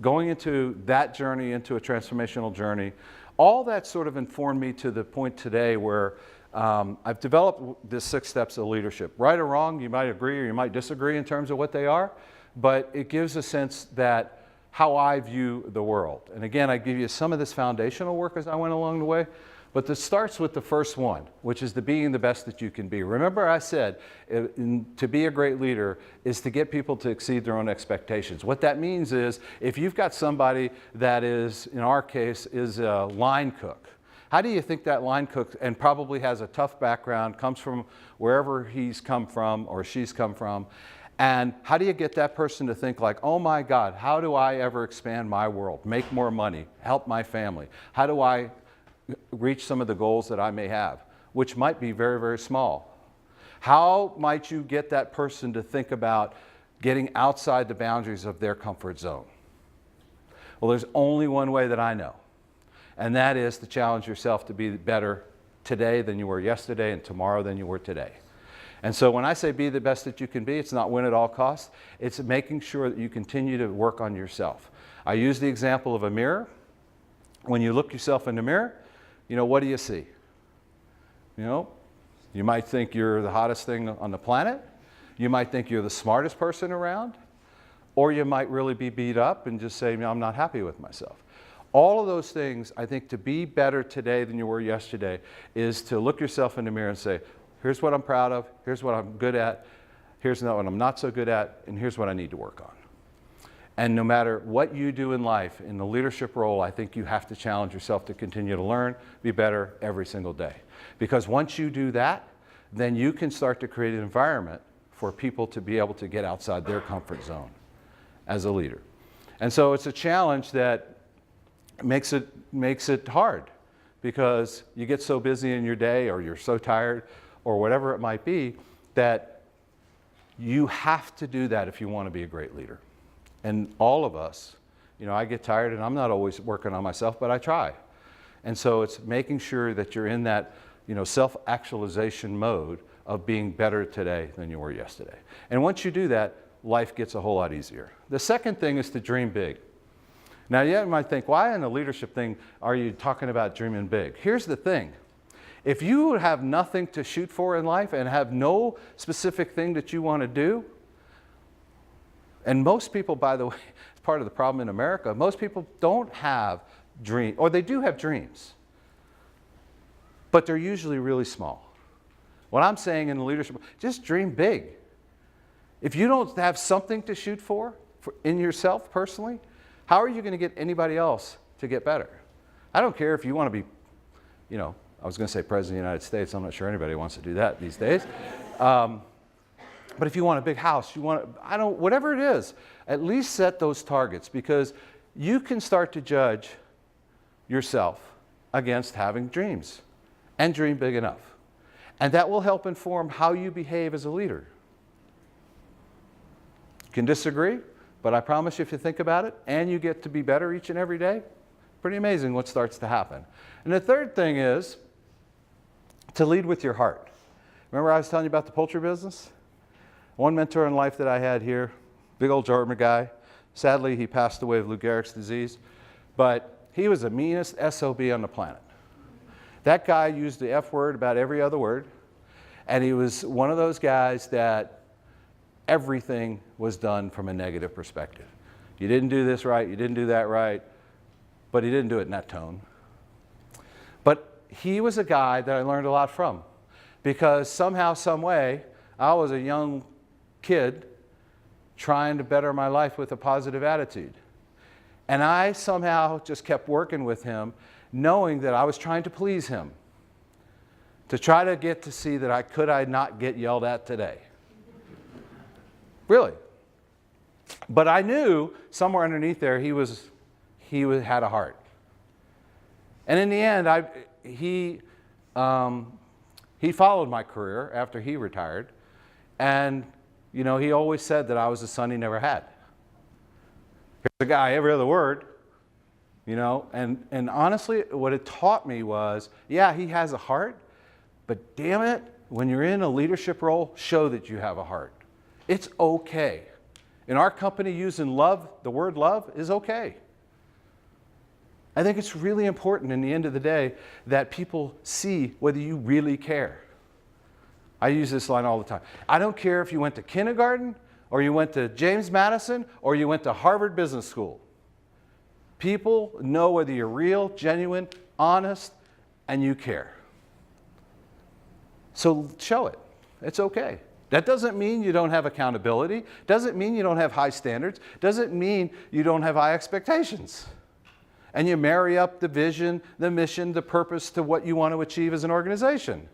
going into that journey, into a transformational journey. All that sort of informed me to the point today where I've developed the 6 steps of leadership. Right or wrong, you might agree or you might disagree in terms of what they are, but it gives a sense that how I view the world. And again, I give you some of this foundational work as I went along the way, but this starts with the first one, which is the being the best that you can be. Remember I said, to be a great leader is to get people to exceed their own expectations. What that means is, if you've got somebody that is, in our case, is a line cook, how do you think that line cook, and probably has a tough background, comes from wherever he's come from or she's come from, and how do you get that person to think like, oh my God, how do I ever expand my world, make more money, help my family? How do I reach some of the goals that I may have, which might be very, very small? How might you get that person to think about getting outside the boundaries of their comfort zone? Well, there's only one way that I know, and that is to challenge yourself to be better today than you were yesterday and tomorrow than you were today. And so when I say be the best that you can be, it's not win at all costs. It's making sure that you continue to work on yourself. I use the example of a mirror. When you look yourself in the mirror, what do you see? You might think you're the hottest thing on the planet. You might think you're the smartest person around. Or you might really be beat up and just say, I'm not happy with myself. All of those things, I think, to be better today than you were yesterday is to look yourself in the mirror and say, here's what I'm proud of, here's what I'm good at, here's what I'm not so good at, and here's what I need to work on. And no matter what you do in life, in the leadership role, I think you have to challenge yourself to continue to learn, be better every single day. Because once you do that, then you can start to create an environment for people to be able to get outside their comfort zone as a leader. And so it's a challenge that makes it hard, because you get so busy in your day, or you're so tired, or whatever it might be, that you have to do that if you want to be a great leader. And all of us, I get tired, and I'm not always working on myself, but I try. And so it's making sure that you're in that, self-actualization mode of being better today than you were yesterday. And once you do that, life gets a whole lot easier. The second thing is to dream big. Now, you might think, why in the leadership thing are you talking about dreaming big? Here's the thing. If you have nothing to shoot for in life and have no specific thing that you want to do, And most people, by the way, it's part of the problem in America, most people don't have dreams, or they do have dreams, but they're usually really small. What I'm saying in leadership, just dream big. If you don't have something to shoot for in yourself personally, how are you going to get anybody else to get better? I don't care if you want to be, you know, I was going to say President of the United States. I'm not sure anybody wants to do that these days. But if you want a big house, you want, whatever it is, at least set those targets, because you can start to judge yourself against having dreams and dream big enough. And that will help inform how you behave as a leader. You can disagree, but I promise you, if you think about it and you get to be better each and every day, pretty amazing what starts to happen. And the third thing is to lead with your heart. Remember I was telling you about the poultry business? One mentor in life that I had here, big old German guy. Sadly, he passed away of Lou Gehrig's disease, but he was the meanest SOB on the planet. That guy used the F word about every other word, and he was one of those guys that everything was done from a negative perspective. You didn't do this right, you didn't do that right, but he didn't do it in that tone. But he was a guy that I learned a lot from, because somehow, some way, I was a young kid trying to better my life with a positive attitude. And I somehow just kept working with him, knowing that I was trying to please him, to try to get to see that I not get yelled at today. Really. But I knew somewhere underneath there he had a heart. And in the end, he followed my career after he retired. And, you know, he always said that I was the son he never had. Here's a guy, every other word, you know. And honestly, what it taught me was, yeah, he has a heart, but damn it, when you're in a leadership role, show that you have a heart. It's okay. In our company, using love, the word love is okay. I think it's really important in the end of the day that people see whether you really care. I use this line all the time. I don't care if you went to kindergarten, or you went to James Madison, or you went to Harvard Business School. People know whether you're real, genuine, honest, and you care. So show it. It's okay. That doesn't mean you don't have accountability. Doesn't mean you don't have high standards. Doesn't mean you don't have high expectations. And you marry up the vision, the mission, the purpose to what you want to achieve as an organization.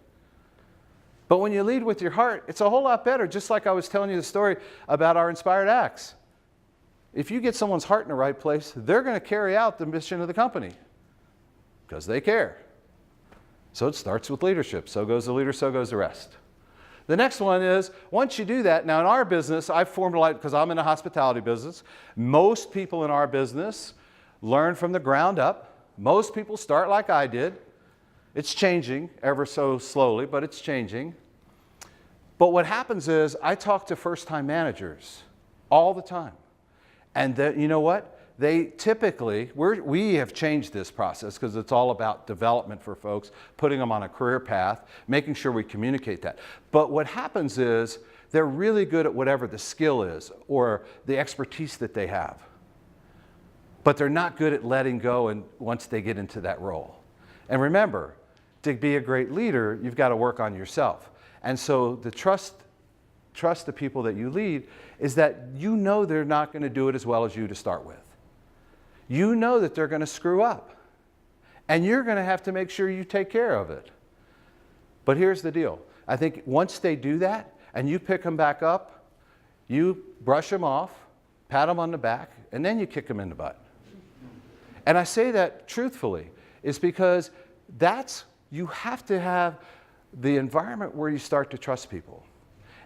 But when you lead with your heart, it's a whole lot better, just like I was telling you the story about our Inspired Acts. If you get someone's heart in the right place, they're going to carry out the mission of the company because they care. So it starts with leadership. So goes the leader, so goes the rest. The next one is, once you do that, now in our business, I've formed a lot, because I'm in the hospitality business. Most people in our business learn from the ground up. Most people start like I did. It's changing ever so slowly, but it's changing. But what happens is I talk to first-time managers all the time. And you know what? They typically, we have changed this process because it's all about development for folks, putting them on a career path, making sure we communicate that. But what happens is they're really good at whatever the skill is or the expertise that they have. But they're not good at letting go and once they get into that role. And remember, to be a great leader, you've got to work on yourself. And so the trust the people that you lead is that you know they're not going to do it as well as you to start with. You know that they're going to screw up. And you're going to have to make sure you take care of it. But here's the deal. I think once they do that and you pick them back up, you brush them off, pat them on the back, and then you kick them in the butt. And I say that truthfully is because you have to have the environment where you start to trust people.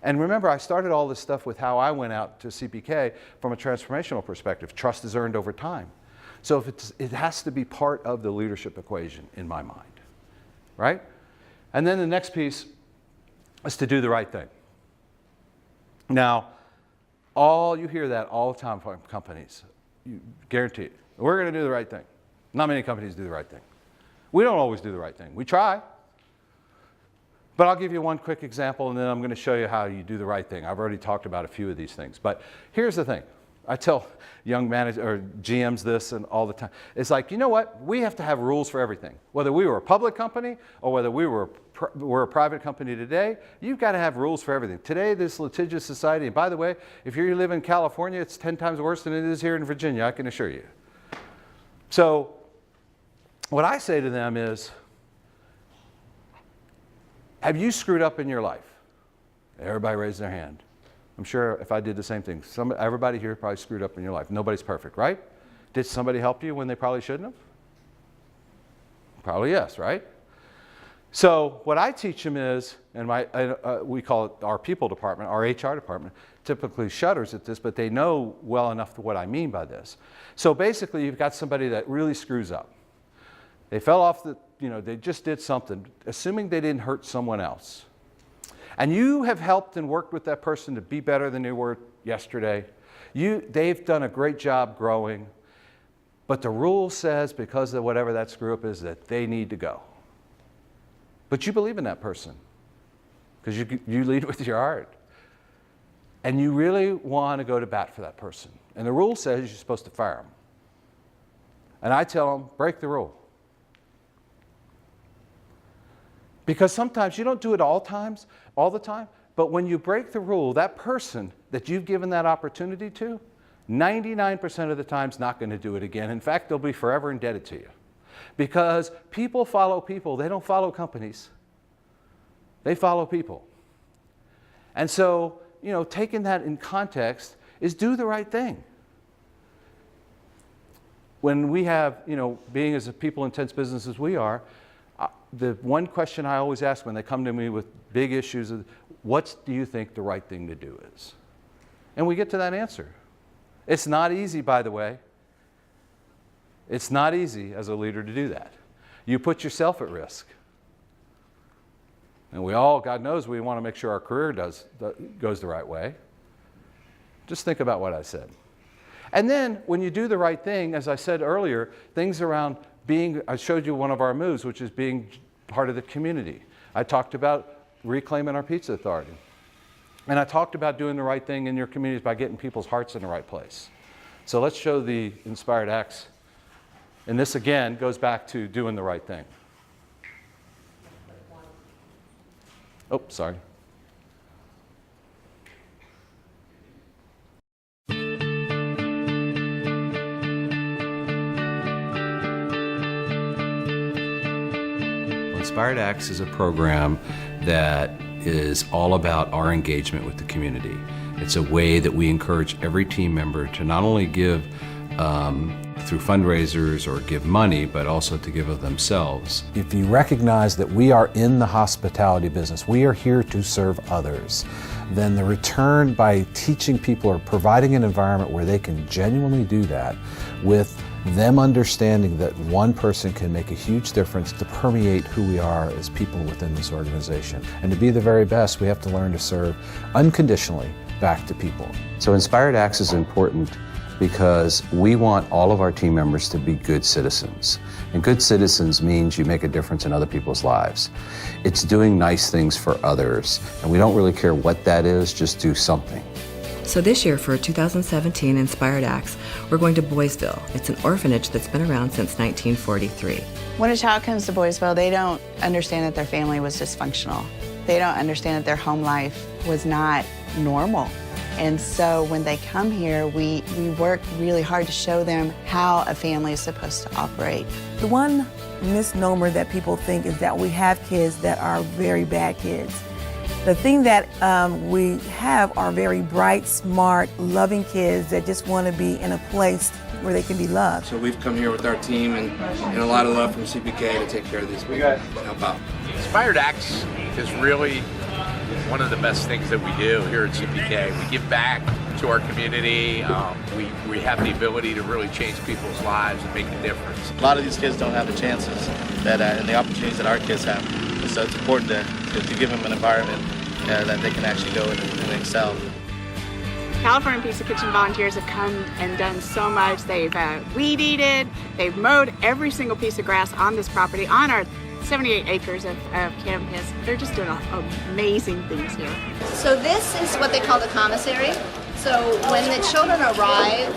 And remember, I started all this stuff with how I went out to CPK from a transformational perspective. Trust is earned over time. So it has to be part of the leadership equation in my mind, right? And then the next piece is to do the right thing. Now, you hear that all the time from companies. You guarantee it. We're going to do the right thing. Not many companies do the right thing. We don't always do the right thing. We try. But I'll give you one quick example, and then I'm going to show you how you do the right thing. I've already talked about a few of these things. But here's the thing. I tell young managers or GMs this and all the time. It's like, you know what? We have to have rules for everything. Whether we were a public company or whether we're a private company today, you've got to have rules for everything. Today, this litigious society, and by the way, if you live in California, it's 10 times worse than it is here in Virginia, I can assure you. So what I say to them is, have you screwed up in your life? Everybody raised their hand. I'm sure if I did the same thing, everybody here probably screwed up in your life. Nobody's perfect, right? Did somebody help you when they probably shouldn't have? Probably yes, right? So what I teach them is, and we call it our people department, our HR department, typically shudders at this, but they know well enough what I mean by this. So basically, you've got somebody that really screws up. They fell off they just did something, assuming they didn't hurt someone else. And you have helped and worked with that person to be better than they were yesterday. They've done a great job growing, but the rule says because of whatever that screw up is that they need to go. But you believe in that person because you lead with your heart. And you really want to go to bat for that person. And the rule says you're supposed to fire them. And I tell them, break the rule. Because sometimes you don't do it all the time, but when you break the rule, that person that you've given that opportunity to, 99% of the time is not going to do it again. In fact, they'll be forever indebted to you. Because people follow people. They don't follow companies. They follow people. And so, taking that in context is do the right thing. When we have, being as a people-intense business as we are, the one question I always ask when they come to me with big issues is, what do you think the right thing to do is? And we get to that answer. It's not easy, by the way. It's not easy as a leader to do that. You put yourself at risk. And we all, God knows, we want to make sure our career goes the right way. Just think about what I said. And then when you do the right thing, as I said earlier, things around I showed you one of our moves, which is being part of the community. I talked about reclaiming our pizza authority. And I talked about doing the right thing in your communities by getting people's hearts in the right place. So let's show the inspired acts. And this, again, goes back to doing the right thing. Oh, sorry. Inspired Acts is a program that is all about our engagement with the community. It's a way that we encourage every team member to not only give through fundraisers or give money, but also to give of themselves. If you recognize that we are in the hospitality business, we are here to serve others, then the return by teaching people or providing an environment where they can genuinely do that with them understanding that one person can make a huge difference to permeate who we are as people within this organization. And to be the very best, we have to learn to serve unconditionally back to people. So Inspired Acts is important because we want all of our team members to be good citizens. And good citizens means you make a difference in other people's lives. It's doing nice things for others. And we don't really care what that is, just do something. So this year for 2017 Inspired Acts, we're going to Boysville. It's an orphanage that's been around since 1943. When a child comes to Boysville, they don't understand that their family was dysfunctional. They don't understand that their home life was not normal. And so when they come here, we work really hard to show them how a family is supposed to operate. The one misnomer that people think is that we have kids that are very bad kids. The thing that we have are very bright, smart, loving kids that just want to be in a place where they can be loved. So we've come here with our team and a lot of love from CPK to take care of these people and help out. Inspired Acts is really one of the best things that we do here at CPK. We give back to our community. We have the ability to really change people's lives and make a difference. A lot of these kids don't have the chances and the opportunities that our kids have. So it's important to give them an environment that they can actually go and excel. California Pizza Kitchen volunteers have come and done so much. They've weed-eated, they've mowed every single piece of grass on this property, on our 78 acres of campus. They're just doing amazing things here. So this is what they call the commissary. So when the children arrive,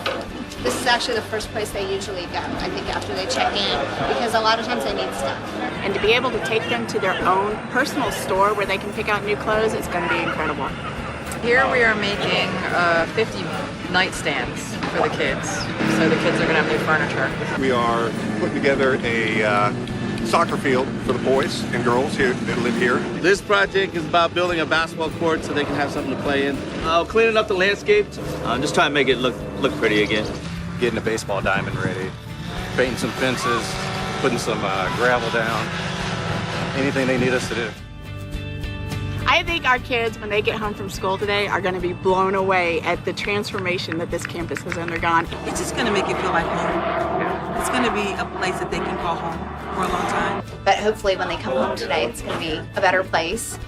this is actually the first place they usually go, I think, after they check in, because a lot of times they need stuff. And to be able to take them to their own personal store where they can pick out new clothes, it's going to be incredible. Here we are making 50 nightstands for the kids, so the kids are going to have new furniture. We are putting together a soccer field for the boys and girls here that live here. This project is about building a basketball court so they can have something to play in. Cleaning up the landscape. Just trying to make it look pretty again. Getting a baseball diamond ready, painting some fences, putting some gravel down, anything they need us to do. I think our kids, when they get home from school today, are going to be blown away at the transformation that this campus has undergone. It's just going to make it feel like home. It's going to be a place that they can call home for a long time. But hopefully when they come home today, it's going to be a better place,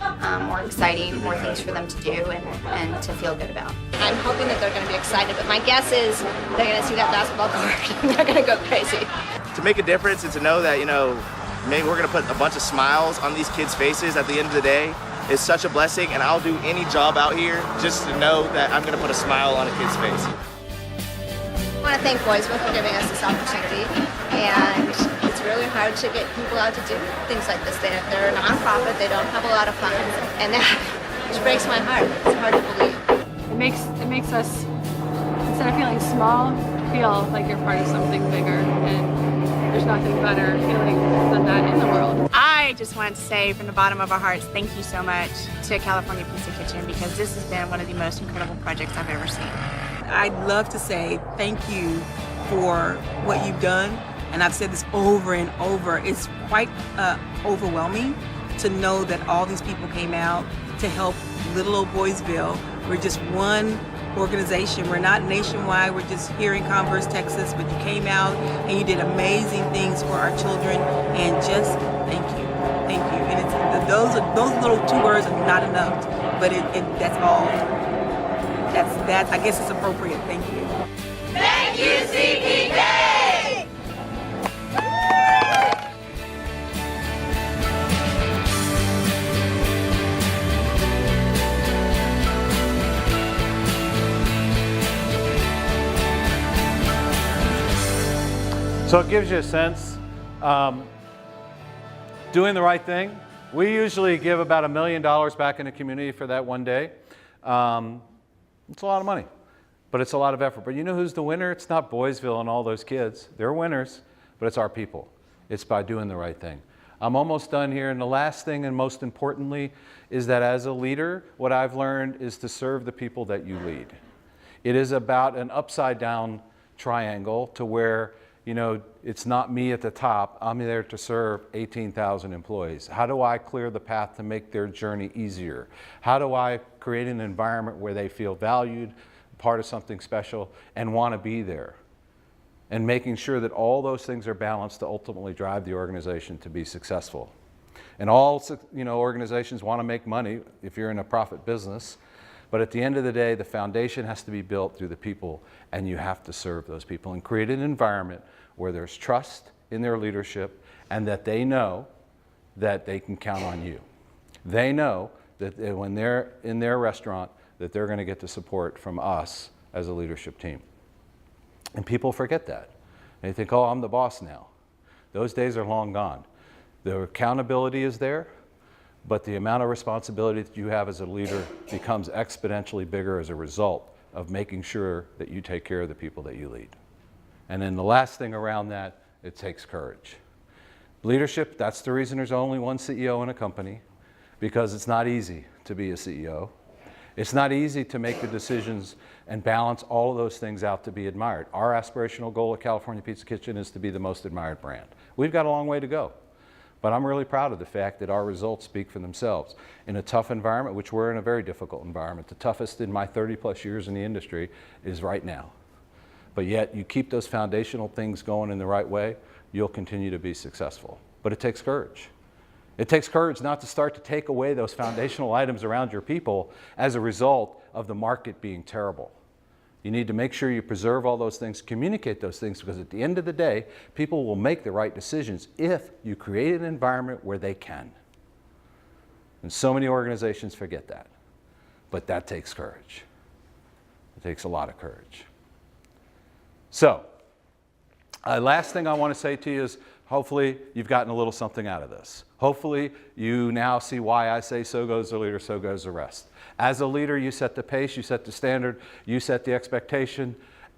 more exciting, more things for them to do and to feel good about. I'm hoping that they're going to be excited, but my guess is they're going to see that basketball court and they're going to go crazy. To make a difference and to know that, maybe we're going to put a bunch of smiles on these kids' faces at the end of the day is such a blessing, and I'll do any job out here just to know that I'm going to put a smile on a kid's face. I want to thank Boysville for giving us this opportunity, and it's really hard to get people out to do things like this. They're a nonprofit, they don't have a lot of funds, and that just breaks my heart. It's hard to believe. It makes us, instead of feeling small, feel like you're part of something bigger, and there's nothing better feeling than that in the world. I just want to say from the bottom of our hearts, thank you so much to California Pizza Kitchen, because this has been one of the most incredible projects I've ever seen. I'd love to say thank you for what you've done, and I've said this over and over. It's quite overwhelming to know that all these people came out to help little old Boysville. We're just one organization. We're not nationwide. We're just here in Converse, Texas, but you came out and you did amazing things for our children, and just thank you. Thank you. And it's, those little two words are not enough, but that's all. That's I guess it's appropriate. Thank you. Thank you, CPK! So it gives you a sense. Doing the right thing. We usually give about $1 million back in the community for that one day. It's a lot of money, but it's a lot of effort. But you know who's the winner? It's not Boysville and all those kids. They're winners, but it's our people. It's by doing the right thing. I'm almost done here, and the last thing, and most importantly, is that as a leader, what I've learned is to serve the people that you lead. It is about an upside down triangle to where, it's not me at the top. I'm there to serve 18,000 employees. How do I clear the path to make their journey easier? How do I create an environment where they feel valued, part of something special, and want to be there? And making sure that all those things are balanced to ultimately drive the organization to be successful. And all organizations want to make money if you're in a profit business. But at the end of the day, the foundation has to be built through the people, and you have to serve those people and create an environment where there's trust in their leadership and that they know that they can count on you. They know that when they're in their restaurant, that they're going to get the support from us as a leadership team. And people forget that. They think, oh, I'm the boss now. Those days are long gone. The accountability is there, but the amount of responsibility that you have as a leader becomes exponentially bigger as a result of making sure that you take care of the people that you lead. And then the last thing around that, it takes courage. Leadership, that's the reason there's only one CEO in a company, because it's not easy to be a CEO. It's not easy to make the decisions and balance all of those things out to be admired. Our aspirational goal at California Pizza Kitchen is to be the most admired brand. We've got a long way to go. But I'm really proud of the fact that our results speak for themselves. In a tough environment, which we're in a very difficult environment, the toughest in my 30+ years in the industry is right now. But yet, you keep those foundational things going in the right way, you'll continue to be successful. But it takes courage. It takes courage not to start to take away those foundational items around your people as a result of the market being terrible. You need to make sure you preserve all those things, communicate those things, because at the end of the day, people will make the right decisions if you create an environment where they can. And so many organizations forget that. But that takes courage. It takes a lot of courage. So, last thing I want to say to you is, hopefully you've gotten a little something out of this. Hopefully you now see why I say so goes the leader, so goes the rest. As a leader, you set the pace, you set the standard, you set the expectation,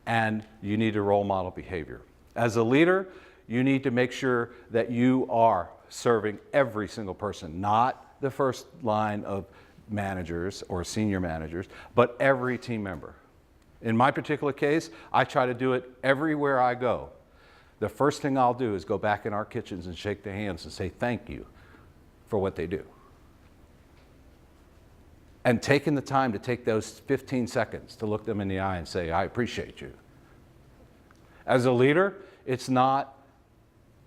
and you need to role model behavior. As a leader, you need to make sure that you are serving every single person, not the first line of managers or senior managers, but every team member. In my particular case, I try to do it everywhere I go. The first thing I'll do is go back in our kitchens and shake their hands and say thank you for what they do. And taking the time to take those 15 seconds to look them in the eye and say, I appreciate you. As a leader, it's not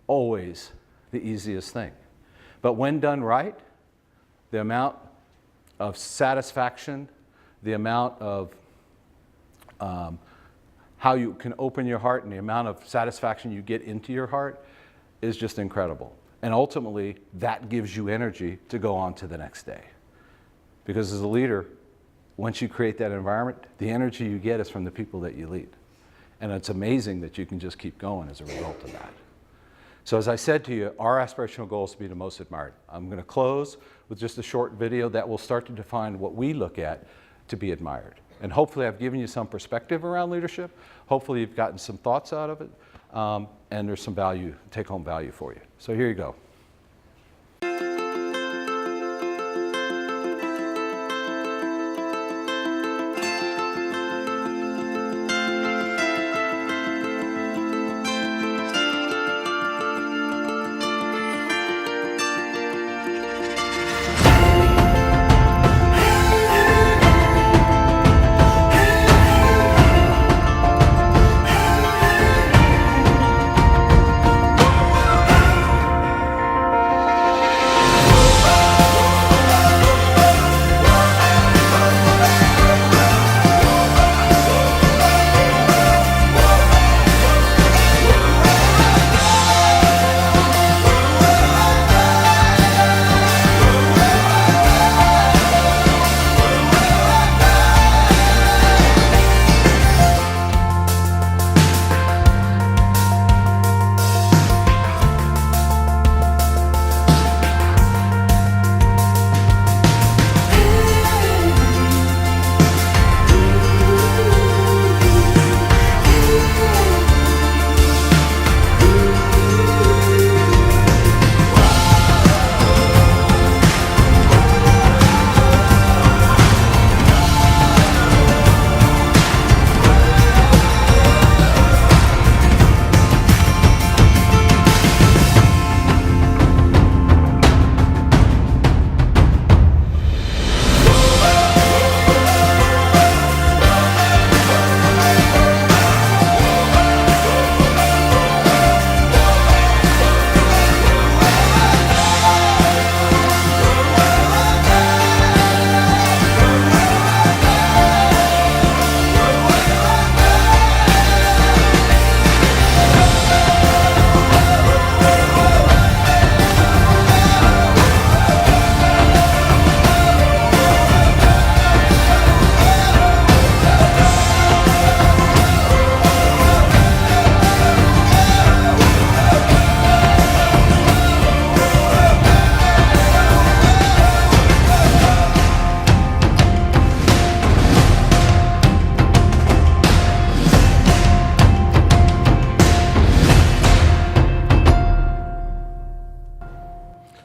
always the easiest thing. But when done right, the amount of satisfaction, the amount of how you can open your heart and the amount of satisfaction you get into your heart is just incredible. And ultimately, that gives you energy to go on to the next day. Because as a leader, once you create that environment, the energy you get is from the people that you lead. And it's amazing that you can just keep going as a result of that. So as I said to you, our aspirational goal is to be the most admired. I'm going to close with just a short video that will start to define what we look at to be admired. And hopefully I've given you some perspective around leadership. Hopefully you've gotten some thoughts out of it. And there's some value, take-home value for you. So here you go.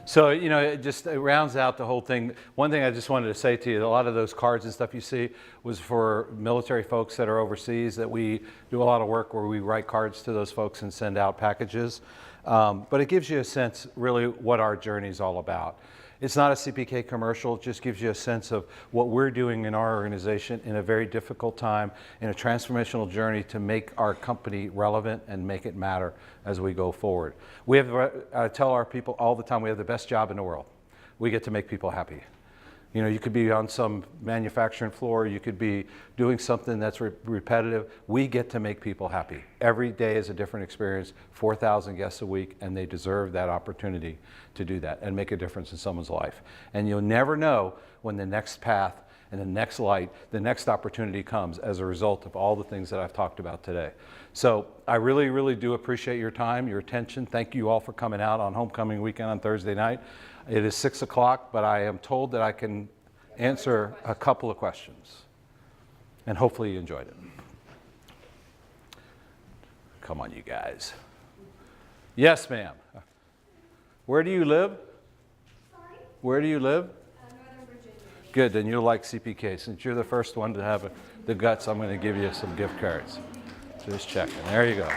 So, you know, it rounds out the whole thing. One thing I just wanted to say to you, a lot of those cards and stuff you see was for military folks that are overseas, that we do a lot of work where we write cards to those folks and send out packages. But it gives you a sense, really, what our journey is all about. It's not a CPK commercial. It just gives you a sense of what we're doing in our organization in a very difficult time, in a transformational journey to make our company relevant and make it matter as we go forward. We have, I tell our people all the time, we have the best job in the world. We get to make people happy. You know, you could be on some manufacturing floor, you could be doing something that's repetitive. We get to make people happy. Every day is a different experience, 4,000 guests a week, and they deserve that opportunity to do that and make a difference in someone's life. And you'll never know when the next path and the next light, the next opportunity comes as a result of all the things that I've talked about today. So I really, really do appreciate your time, your attention. Thank you all for coming out on homecoming weekend on Thursday night. It is 6 o'clock, but I am told that I can answer a couple of questions. And hopefully you enjoyed it. Come on, you guys. Yes, ma'am. Where do you live? Sorry? Where do you live? Northern Virginia. Good, then you'll like CPK. Since you're the first one to have the guts, I'm going to give you some gift cards. Just checking. There you go.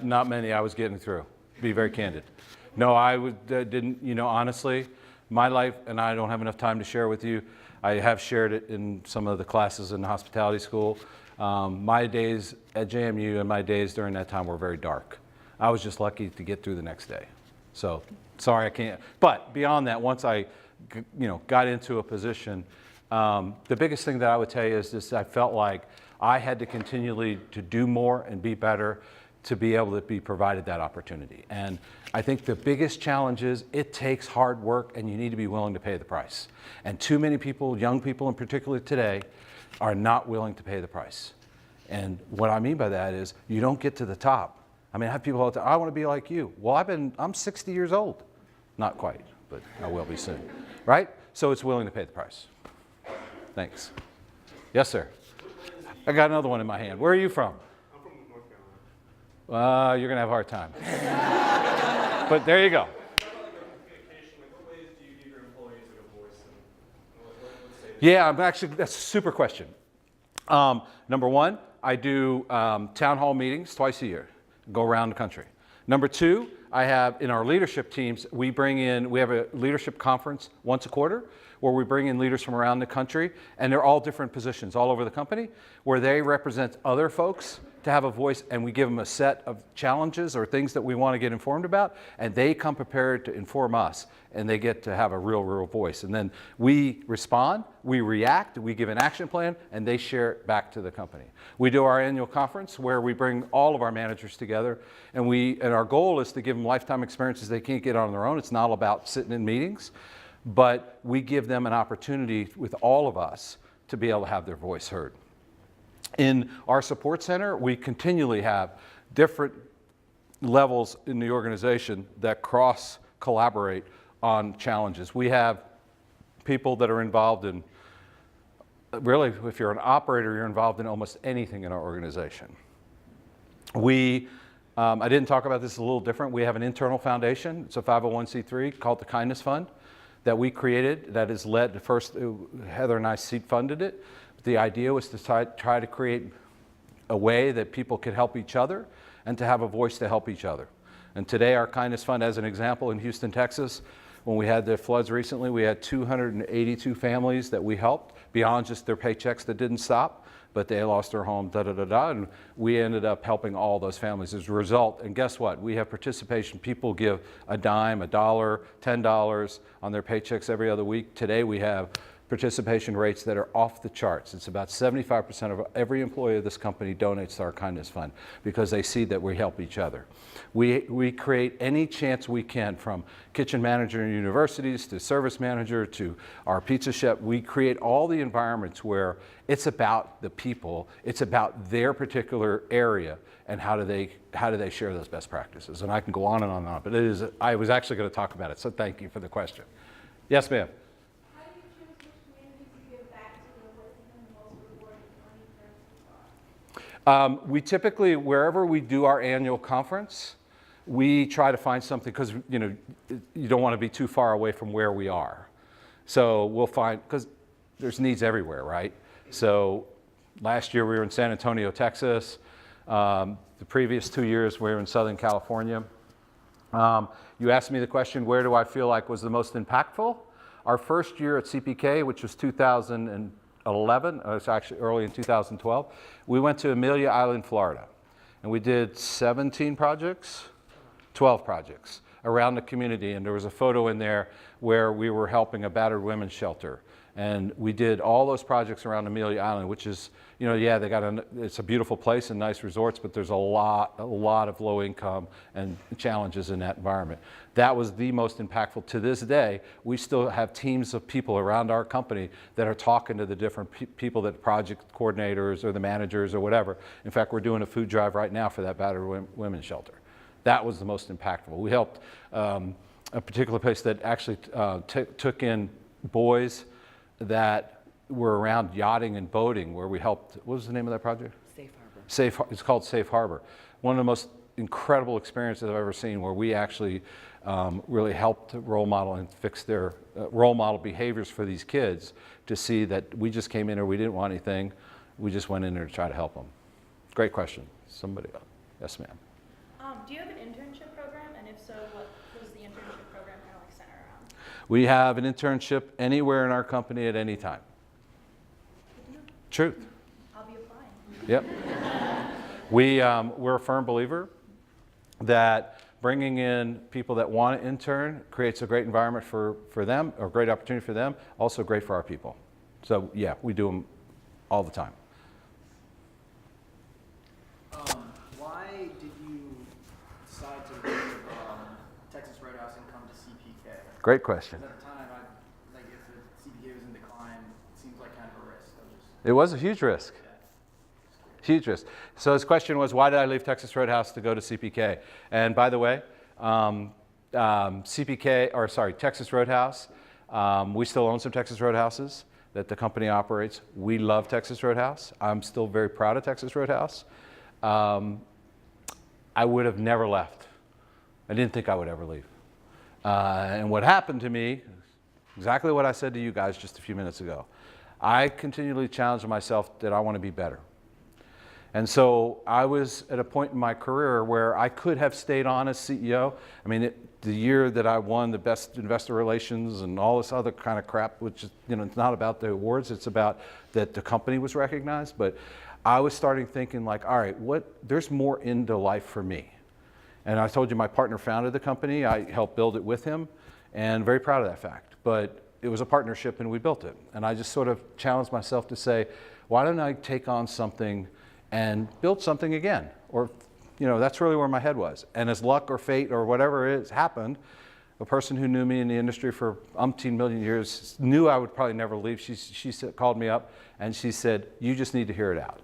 Not many. I was getting through. Be very candid. No, I didn't, you know, honestly, my life, and I don't have enough time to share with you. I have shared it in some of the classes in the hospitality school. My days at JMU and my days during that time were very dark. I was just lucky to get through the next day. So, sorry I can't. But beyond that, once I, you know, got into a position, the biggest thing that I would tell you is this: I felt like I had to continually to do more and be better to be able to be provided that opportunity. And I think the biggest challenge is it takes hard work, and you need to be willing to pay the price. And too many people, young people in particular today, are not willing to pay the price. And what I mean by that is you don't get to the top. I mean, I have people all the time, I want to be like you. Well, I'm 60 years old. Not quite, but I will be soon, right? So it's willing to pay the price. Thanks. Yes, sir. I got another one in my hand. Where are you from? You're going to have a hard time. But there you go. Yeah, that's a super question. Number one, I do town hall meetings twice a year, go around the country. Number two, I have in our leadership teams, we have a leadership conference once a quarter where we bring in leaders from around the country, and they're all different positions all over the company, where they represent other folks to have a voice, and we give them a set of challenges or things that we want to get informed about, and they come prepared to inform us, and they get to have a real voice. And then we respond, we react, we give an action plan, and they share it back to the company. We do our annual conference where we bring all of our managers together, and our goal is to give them lifetime experiences they can't get on their own. It's not about sitting in meetings, but we give them an opportunity with all of us to be able to have their voice heard. In our support center, we continually have different levels in the organization that collaborate on challenges. We have people that are involved in, really, if you're an operator, you're involved in almost anything in our organization. I didn't talk about this, a little different. We have an internal foundation. It's a 501c3 called the Kindness Fund that we created, that is led, first Heather and I seed funded it. The idea was to try to create a way that people could help each other and to have a voice to help each other. And today our Kindness Fund, as an example, in Houston, Texas, when we had the floods recently, we had 282 families that we helped beyond just their paychecks that didn't stop, but they lost their home, and we ended up helping all those families as a result. And guess what? We have participation. People give a dime, $1, $10 on their paychecks every other week. Today we have participation rates that are off the charts. It's about 75% of every employee of this company donates to our Kindness Fund because they see that we help each other. We create any chance we can, from kitchen manager in universities to service manager to our pizza chef. We create all the environments where it's about the people, it's about their particular area, and how do they share those best practices. And I can go on and on, but I was actually going to talk about it, so thank you for the question. Yes, ma'am. We typically, wherever we do our annual conference, we try to find something, because you don't want to be too far away from where we are. So we'll find, because there's needs everywhere, right? So last year we were in San Antonio, Texas. The previous 2 years we were in Southern California. You asked me the question, where do I feel like was the most impactful? Our first year at CPK, which was 2011, it's actually early in 2012, we went to Amelia Island, Florida. And we did 17 projects, 12 projects around the community. And there was a photo in there where we were helping a battered women's shelter. And we did all those projects around Amelia Island, which is, you know, yeah, it's a beautiful place and nice resorts, but there's a lot of low income and challenges in that environment. That was the most impactful. To this day, we still have teams of people around our company that are talking to the different people, that project coordinators or the managers or whatever. In fact, we're doing a food drive right now for that battered women's shelter. That was the most impactful. We helped a particular place that actually took in boys that were around yachting and boating, where we helped. What was the name of that project? Safe Harbor. It's called Safe Harbor. One of the most incredible experiences I've ever seen, where we actually really helped role model and fix their role model behaviors for these kids, to see that we just came in there, we didn't want anything, we just went in there to try to help them. Great question. Somebody else. Yes, ma'am. Do you have an internship program? And if so, what does the internship program kind of like center around? We have an internship anywhere in our company at any time. Truth. I'll be applying. Yep. We're a firm believer that bringing in people that want to intern creates a great environment for them, or a great opportunity for them, also great for our people. So yeah, we do them all the time. Why did you decide to leave Texas Roadhouse and come to CPK? Great question. At the time, if the CPK was in decline, it seems like kind of a risk. It was a huge risk. Huge risk. So his question was, why did I leave Texas Roadhouse to go to CPK? And by the way, Texas Roadhouse, we still own some Texas Roadhouses that the company operates. We love Texas Roadhouse. I'm still very proud of Texas Roadhouse. I would have never left. I didn't think I would ever leave. And what happened to me, exactly what I said to you guys just a few minutes ago. I continually challenged myself that I want to be better. And so I was at a point in my career where I could have stayed on as CEO. I mean, the year that I won the best investor relations and all this other kind of crap, which is, you know, it's not about the awards, it's about that the company was recognized. But I was starting thinking like, all right, there's more into life for me. And I told you my partner founded the company. I helped build it with him, and very proud of that fact. But it was a partnership and we built it. And I just sort of challenged myself to say, why don't I take on something and build something again? Or, you know, that's really where my head was. And as luck or fate or whatever it is happened, a person who knew me in the industry for umpteen million years knew I would probably never leave. She called me up and she said, you just need to hear it out.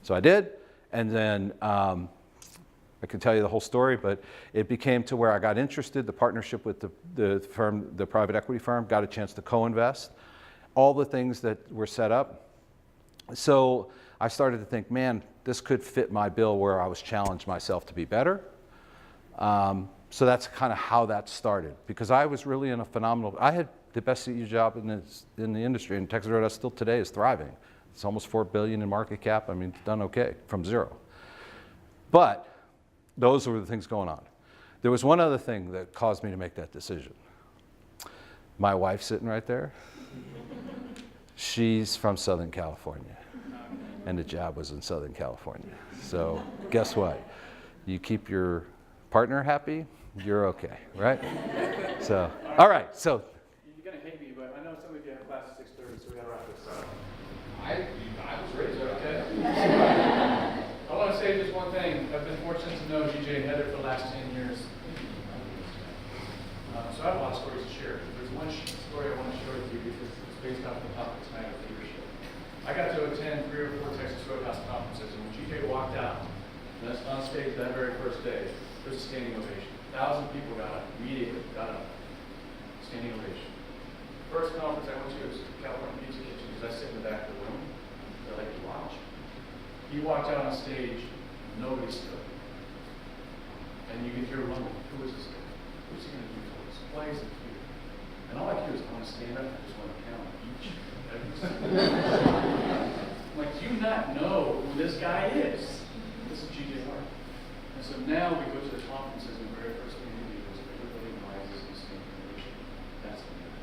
So I did. And then I can tell you the whole story, but it became to where I got interested. The partnership with the firm, the private equity firm, got a chance to co-invest. All the things that were set up. So I started to think, man, this could fit my bill, where I was challenged myself to be better. So that's kind of how that started, because I was really in a phenomenal, I had the best CEO job in the industry, and Texas Roadhouse still today is thriving. It's almost $4 billion in market cap. I mean, it's done okay from zero. But those were the things going on. There was one other thing that caused me to make that decision. My wife sitting right there, she's from Southern California, and the job was in Southern California. So guess what? You keep your partner happy, you're okay, right? So, all right, so. You're gonna hate me, but I know some of you have class at 6:30, so we gotta wrap this up. I was raised okay. I want to say just one thing. I've been fortunate to know DJ and Heather for the last 10 years. So I have a lot of stories to share. There's one story I want to share with you because it's based off the topic tonight of leadership. I got to attend 3 or 4 Texas Roadhouse conferences, and when GJ walked out, that's on stage that very first day, there was a standing ovation. 1,000 people got up, immediately got up. Standing ovation. First conference I went to was California Pizza Kitchen, because I sit in the back of the room. They like to watch. He walked out on stage, nobody stood. And you can hear wondering, who is this guy? Who's he going to do for us? Why is he here? And all I hear is, I want to stand up, I just want to count each and every single one. I'm like, do you not know who this guy is? This is GJ Hart. And so now we go to the conferences, and the very first thing we do is everybody rises and stands in ovation. That's the man.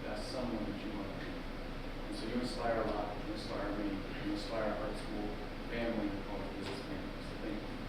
That's someone that you want to be. And so you inspire a lot. You inspire me. You inspire our school family, all the business campus. So thank you.